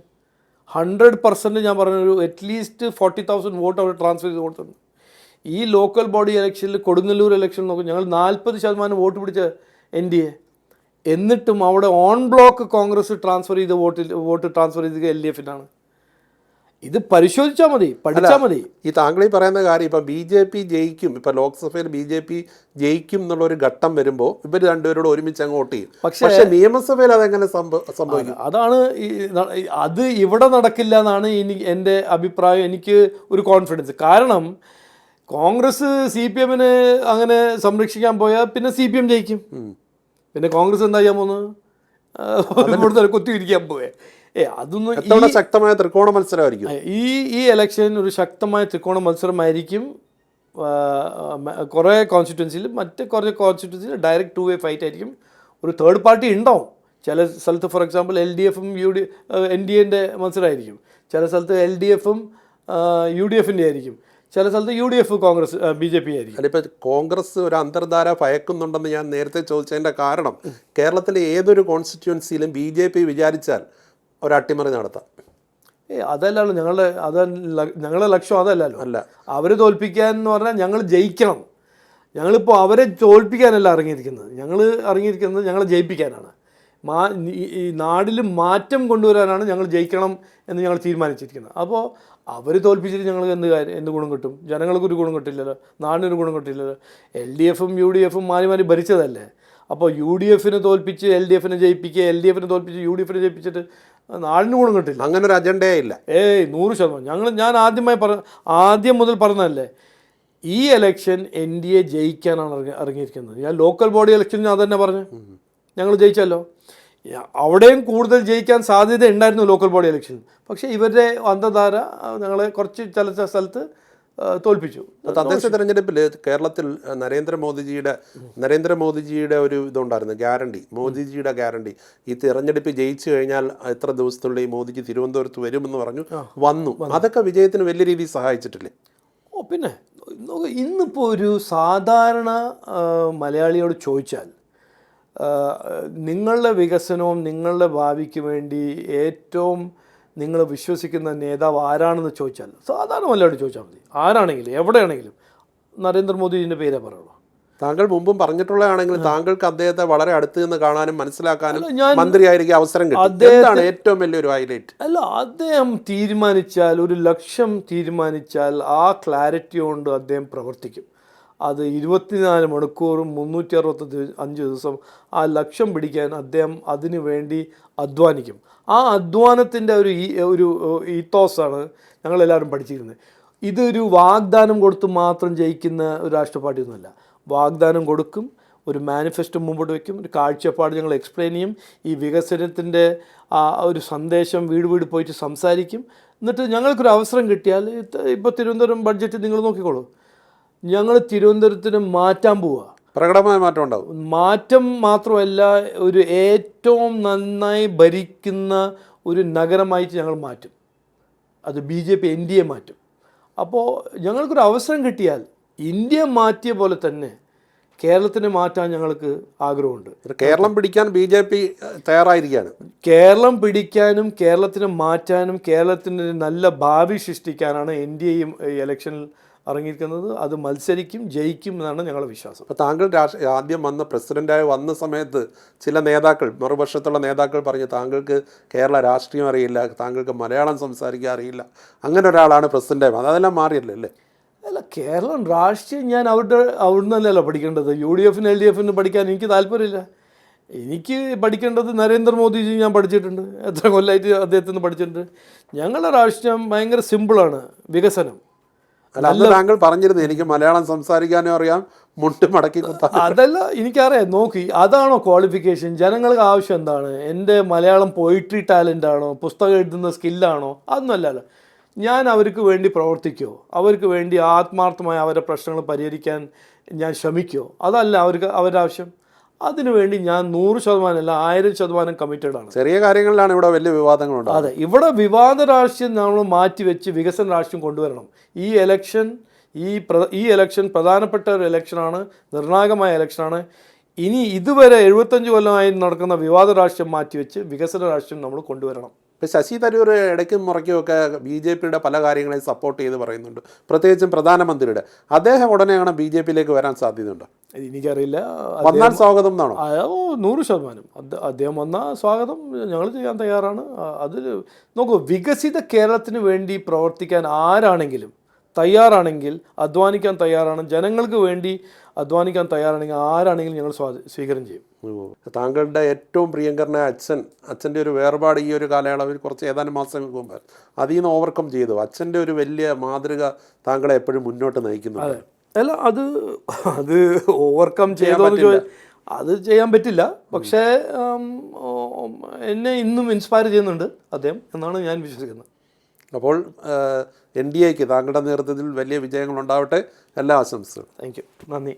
100% ഞാൻ പറഞ്ഞൊരു അറ്റ്ലീസ്റ്റ് 40,000 വോട്ട് അവർ ട്രാൻസ്ഫർ ചെയ്ത് കൊടുത്തിട്ടുണ്ട്. ഈ ലോക്കൽ ബോഡി ഇലക്ഷനിൽ, കൊടുങ്ങല്ലൂർ ഇലക്ഷൻ നോക്കും, ഞങ്ങൾ 40% വോട്ട് പിടിച്ച NDA. എന്നിട്ടും അവിടെ on block Congress vote transfer ചെയ്തത് LDFനാണ്. ഇത് പരിശോധിച്ചാൽ മതി, പഠിച്ചാൽ മതി. ഈ താങ്കൾ ഈ പറയുന്ന കാര്യം ഇപ്പം BJP ജയിക്കും, ഇപ്പം ലോക്സഭയിൽ BJP ജയിക്കും എന്നുള്ളൊരു ഘട്ടം വരുമ്പോൾ ഇവർ രണ്ടുപേരോട് ഒരുമിച്ച് അങ്ങ് വോട്ട് ചെയ്യും. പക്ഷേ നിയമസഭയിൽ അതെങ്ങനെ സംഭവിക്കും? അതാണ് അത് ഇവിടെ നടക്കില്ല എന്നാണ് എൻ്റെ അഭിപ്രായം. എനിക്ക് ഒരു കോൺഫിഡൻസ്. കാരണം കോൺഗ്രസ് CPMനെ അങ്ങനെ സംരക്ഷിക്കാൻ പോയാൽ പിന്നെ CPM ജയിക്കും. പിന്നെ കോൺഗ്രസ് എന്താ ചെയ്യാൻ പോകുന്നത്? ഇവിടുത്തെ കുത്തിയിരിക്കാൻ പോയേ. അതൊന്നും ശക്തമായ ത്രികോണ മത്സരമായിരിക്കും. ഈ ഇലക്ഷൻ ഒരു ശക്തമായ ത്രികോണ മത്സരമായിരിക്കും. കുറേ കോൺസ്റ്റിറ്റ്യുവൻസിയിൽ, കുറേ കോൺസ്റ്റിറ്റ്യുവൻസിയിൽ ഡയറക്റ്റ് 2-way ഫൈറ്റ് ആയിരിക്കും. ഒരു തേർഡ് പാർട്ടി ഉണ്ടാവും. ചില സ്ഥലത്ത് ഫോർ എക്സാമ്പിൾ LDFും NDAൻ്റെ മത്സരമായിരിക്കും. ചില സ്ഥലത്ത് LDFും UDFൻ്റെ ആയിരിക്കും. ചില സ്ഥലത്ത് UDF കോൺഗ്രസ് BJP ആയിരിക്കും. അതിപ്പോൾ കോൺഗ്രസ് ഒരു അന്തർധാര ഭയക്കുന്നുണ്ടെന്ന് ഞാൻ നേരത്തെ ചോദിച്ചതിൻ്റെ കാരണം, കേരളത്തിലെ ഏതൊരു കോൺസ്റ്റിറ്റ്യുവൻസിയിലും BJP വിചാരിച്ചാൽ ഒരു അട്ടിമറി നടത്താം. അതല്ലല്ലോ ഞങ്ങളുടെ ലക്ഷ്യം, അതല്ലല്ലോ. അവർ തോൽപ്പിക്കാൻ എന്ന് പറഞ്ഞാൽ ഞങ്ങൾ ജയിക്കണം. ഞങ്ങളിപ്പോൾ അവരെ തോൽപ്പിക്കാനല്ല ഇറങ്ങിയിരിക്കുന്നത്. ഞങ്ങളെ ജയിപ്പിക്കാനാണ്. ഈ നാടിൽ മാറ്റം കൊണ്ടുവരാനാണ് ഞങ്ങൾ ജയിക്കണം എന്ന് ഞങ്ങൾ തീരുമാനിച്ചിരിക്കുന്നത്. അപ്പോൾ അവർ തോൽപ്പിച്ചിട്ട് ഞങ്ങൾക്ക് എന്ത് ഗുണം കിട്ടും? ജനങ്ങൾക്കൊരു ഗുണം കിട്ടില്ലല്ലോ, നാടിനൊരു ഗുണം കിട്ടില്ലല്ലോ. LDFും UDFും മാറി മാറി ഭരിച്ചതല്ലേ. അപ്പോൾ UDFിനെ തോൽപ്പിച്ച് LDFിനെ ജയിപ്പിക്കുക, LDFിനെ തോൽപ്പിച്ച് UDFിനെ ജയിപ്പിച്ചിട്ട് നാടിന് ഗുണം കിട്ടില്ല. അങ്ങനെ ഒരു അജണ്ടയേ ഇല്ല. 100%. ഞാൻ ആദ്യം മുതൽ പറഞ്ഞതല്ലേ, ഈ ഇലക്ഷൻ NDA ജയിക്കാനാണ് ഇറങ്ങിയിരിക്കുന്നത്. ഞാൻ ലോക്കൽ ബോഡി ഇലക്ഷനിൽ അത് തന്നെ പറഞ്ഞു, ഞങ്ങൾ ജയിച്ചല്ലോ. അവിടെയും കൂടുതൽ ജയിക്കാൻ സാധ്യത ഉണ്ടായിരുന്നു ലോക്കൽ ബോഡി ഇലക്ഷൻ. പക്ഷേ ഇവരുടെ അന്ധധാര ഞങ്ങളെ കുറച്ച് ചില സ്ഥലത്ത് തോൽപ്പിച്ചു. തദ്ദേശ തെരഞ്ഞെടുപ്പിൽ കേരളത്തിൽ നരേന്ദ്രമോദിജിയുടെ ഒരു ഇതുണ്ടായിരുന്നു, ഗ്യാരണ്ടി, മോദിജിയുടെ ഗ്യാരണ്ടി. ഈ തെരഞ്ഞെടുപ്പ് ജയിച്ചു കഴിഞ്ഞാൽ എത്ര ദിവസത്തിനുള്ളിൽ മോദിജി തിരുവനന്തപുരത്ത് വരുമെന്ന് പറഞ്ഞു, വന്നു. അതൊക്കെ വിജയത്തിന് വലിയ രീതിയിൽ സഹായിച്ചിട്ടില്ലേ? പിന്നെ ഇന്നിപ്പോൾ ഒരു സാധാരണ മലയാളിയോട് ചോദിച്ചാൽ നിങ്ങളുടെ വികസനവും നിങ്ങളുടെ ഭാവിക്ക് വേണ്ടി ഏറ്റവും നിങ്ങൾ വിശ്വസിക്കുന്ന നേതാവ് ആരാണെന്ന് ചോദിച്ചാൽ, സാധാരണ മലയാളി ചോദിച്ചാൽ മതി, ആരാണെങ്കിലും എവിടെയാണെങ്കിലും നരേന്ദ്രമോദിജിൻ്റെ പേരേ പറയുള്ളൂ. താങ്കൾ മുമ്പും പറഞ്ഞിട്ടുള്ളതാണെങ്കിൽ താങ്കൾക്ക് അദ്ദേഹത്തെ വളരെ അടുത്ത് നിന്ന് കാണാനും മനസ്സിലാക്കാനും മന്ത്രിയായിരിക്കും അവസരം കിട്ടും. എന്താണ് ഏറ്റവും വലിയൊരു ഹൈലൈറ്റ്? അദ്ദേഹം തീരുമാനിച്ചാൽ, ഒരു ലക്ഷ്യം തീരുമാനിച്ചാൽ ആ ക്ലാരിറ്റി കൊണ്ട് അദ്ദേഹം പ്രവർത്തിക്കും. അത് 24 മണിക്കൂറും 365 ദിവസം ആ ലക്ഷ്യം പിടിക്കാൻ അദ്ദേഹം അതിനു വേണ്ടി അധ്വാനിക്കും. ആ അധ്വാനത്തിൻ്റെ ഒരു ഈത്തോസാണ് ഞങ്ങളെല്ലാവരും പഠിച്ചിരുന്നത്. ഇതൊരു വാഗ്ദാനം കൊടുത്ത് മാത്രം ജയിക്കുന്ന ഒരു രാഷ്ട്രീയ പാർട്ടിയൊന്നുമല്ല. വാഗ്ദാനം കൊടുക്കും, ഒരു മാനിഫെസ്റ്റോ മുമ്പോട്ട് വയ്ക്കും, ഒരു കാഴ്ചപ്പാട് ഞങ്ങൾ എക്സ്പ്ലെയിൻ ചെയ്യും, ഈ വികസനത്തിൻ്റെ ഒരു സന്ദേശം വീട് വീട് പോയിട്ട് സംസാരിക്കും. എന്നിട്ട് ഞങ്ങൾക്കൊരു അവസരം കിട്ടിയാൽ, ഇപ്പോൾ തിരുവനന്തപുരം ബഡ്ജറ്റ് നിങ്ങൾ നോക്കിക്കോളൂ, ഞങ്ങൾ തിരുവനന്തപുരത്തിന് മാറ്റാൻ പോവുക. പ്രകടമായ മാറ്റം ഉണ്ടാവും. മാറ്റം മാത്രമല്ല, ഒരു ഏറ്റവും നന്നായി ഭരിക്കുന്ന ഒരു നഗരമായിട്ട് ഞങ്ങൾ മാറ്റും. അത് BJP NDA മാറ്റും. അപ്പോൾ ഞങ്ങൾക്കൊരു അവസരം കിട്ടിയാൽ ഇന്ത്യ മാറ്റിയ പോലെ തന്നെ കേരളത്തിനെ മാറ്റാൻ ഞങ്ങൾക്ക് ആഗ്രഹമുണ്ട്. കേരളം പിടിക്കാൻ BJP തയ്യാറായിരിക്കുകയാണ്. കേരളം പിടിക്കാനും കേരളത്തിനെ മാറ്റാനും കേരളത്തിന് നല്ല ഭാവി സൃഷ്ടിക്കാനാണ് NDA ഇലക്ഷനിൽ ഇറങ്ങിയിരിക്കുന്നത്. അത് മത്സരിക്കും, ജയിക്കും എന്നാണ് ഞങ്ങളുടെ വിശ്വാസം. അപ്പോൾ താങ്കൾ ആദ്യം പ്രസിഡൻ്റായി വന്ന സമയത്ത് ചില നേതാക്കൾ, മറുപക്ഷത്തുള്ള നേതാക്കൾ പറഞ്ഞു താങ്കൾക്ക് കേരള രാഷ്ട്രീയം അറിയില്ല, താങ്കൾക്ക് മലയാളം സംസാരിക്കാൻ അറിയില്ല, അങ്ങനെ ഒരാളാണ് പ്രസിഡൻ്റായി വന്നത്. അതെല്ലാം മാറിയല്ലേ അല്ലേ? അല്ല, കേരളം രാഷ്ട്രീയം ഞാൻ അവിടുന്നല്ലല്ലോ പഠിക്കേണ്ടത്. UDFിന് LDFിന് പഠിക്കാൻ എനിക്ക് താല്പര്യമില്ല. എനിക്ക് പഠിക്കേണ്ടത് നരേന്ദ്രമോദിജി ഞാൻ പഠിച്ചിട്ടുണ്ട്, എത്ര കൊല്ലമായിട്ട് അദ്ദേഹത്തിൽ നിന്ന് പഠിച്ചിട്ടുണ്ട്. ഞങ്ങളുടെ രാഷ്ട്രീയം ഭയങ്കര സിമ്പിളാണ്, വികസനം. അല്ല, താങ്കൾ പറഞ്ഞിരുന്നു എനിക്ക് മലയാളം സംസാരിക്കാനും അറിയാം, മുട്ട് മടക്കി കുത്താൻ. അതല്ല, എനിക്കറിയാം. നോക്കി, അതാണോ ക്വാളിഫിക്കേഷൻ? ജനങ്ങൾക്ക് ആവശ്യം എന്താണ്? എൻ്റെ മലയാളം പോയിട്രി ടാലൻ്റ് ആണോ, പുസ്തകം എഴുതുന്ന സ്കില്ലാണോ? അതൊന്നുമല്ലല്ലോ. ഞാൻ അവർക്ക് വേണ്ടി പ്രവർത്തിക്കുമോ, അവർക്ക് വേണ്ടി ആത്മാർത്ഥമായി അവരുടെ പ്രശ്നങ്ങൾ പരിഹരിക്കാൻ ഞാൻ ശ്രമിക്കുമോ? അതല്ല അവരുടെ ആവശ്യം. അതിനുവേണ്ടി ഞാൻ 100% അല്ല 1000% കമ്മിറ്റഡ് ആണ്. ചെറിയ കാര്യങ്ങളിലാണ് ഇവിടെ വലിയ വിവാദങ്ങളുണ്ട്. അതെ, ഇവിടെ വിവാദ രാഷ്ട്രീയം നമ്മൾ മാറ്റിവെച്ച് വികസന രാഷ്ട്രീയം കൊണ്ടുവരണം. ഈ ഇലക്ഷൻ പ്രധാനപ്പെട്ട ഒരു ഇലക്ഷനാണ്, നിർണായകമായ ഇലക്ഷനാണ്. ഇനി ഇതുവരെ 75 കൊല്ലമായി നടക്കുന്ന വിവാദ രാഷ്ട്രീയം മാറ്റിവെച്ച് വികസന രാഷ്ട്രീയം നമ്മൾ കൊണ്ടുവരണം. ഇപ്പോൾ ശശി തരൂർ ഇടയ്ക്കും മുറയ്ക്കുമൊക്കെ BJPയുടെ പല കാര്യങ്ങളെയും സപ്പോർട്ട് ചെയ്ത് പറയുന്നുണ്ട്, പ്രത്യേകിച്ചും പ്രധാനമന്ത്രിയുടെ. അദ്ദേഹം ഉടനെയാണ് BJPയിലേക്ക് വരാൻ സാധ്യതയുണ്ട്? എനിക്കറിയില്ല. വന്നാൽ സ്വാഗതം എന്നാണോ? 100%. അദ്ദേഹം വന്നാൽ സ്വാഗതം ഞങ്ങൾ ചെയ്യാൻ തയ്യാറാണ്. അതിൽ നോക്കൂ, വികസിത കേരളത്തിന് വേണ്ടി പ്രവർത്തിക്കാൻ ആരാണെങ്കിലും തയ്യാറാണെങ്കിൽ, അധ്വാനിക്കാൻ തയ്യാറാണ്, ജനങ്ങൾക്ക് വേണ്ടി അധ്വാനിക്കാൻ തയ്യാറാണെങ്കിൽ ആരാണെങ്കിലും ഞങ്ങൾ സ്വീകരണം ചെയ്യും. താങ്കളുടെ ഏറ്റവും പ്രിയങ്കരനായ അച്ഛൻ്റെ ഒരു വേർപാട് ഈ ഒരു കാലയളവിൽ ഏതാനും മാസങ്ങൾക്ക് മുമ്പ് അതിൽ നിന്ന് ഓവർകം ചെയ്തു. അച്ഛൻ്റെ ഒരു വലിയ മാതൃക താങ്കളെ എപ്പോഴും മുന്നോട്ട് നയിക്കുന്നു. അല്ല, അത് ഓവർകം ചെയ്തോ? അത് ചെയ്യാൻ പറ്റില്ല. പക്ഷേ എന്നെ ഇന്നും ഇൻസ്പയർ ചെയ്യുന്നുണ്ട് അദ്ദേഹം എന്നാണ് ഞാൻ വിശ്വസിക്കുന്നത്. അപ്പോൾ NDAക്ക് താങ്കളുടെ നേതൃത്വത്തിൽ വലിയ വിജയങ്ങളുണ്ടാവട്ടെ. എല്ലാ ആശംസകളും. Thank you. നന്ദി.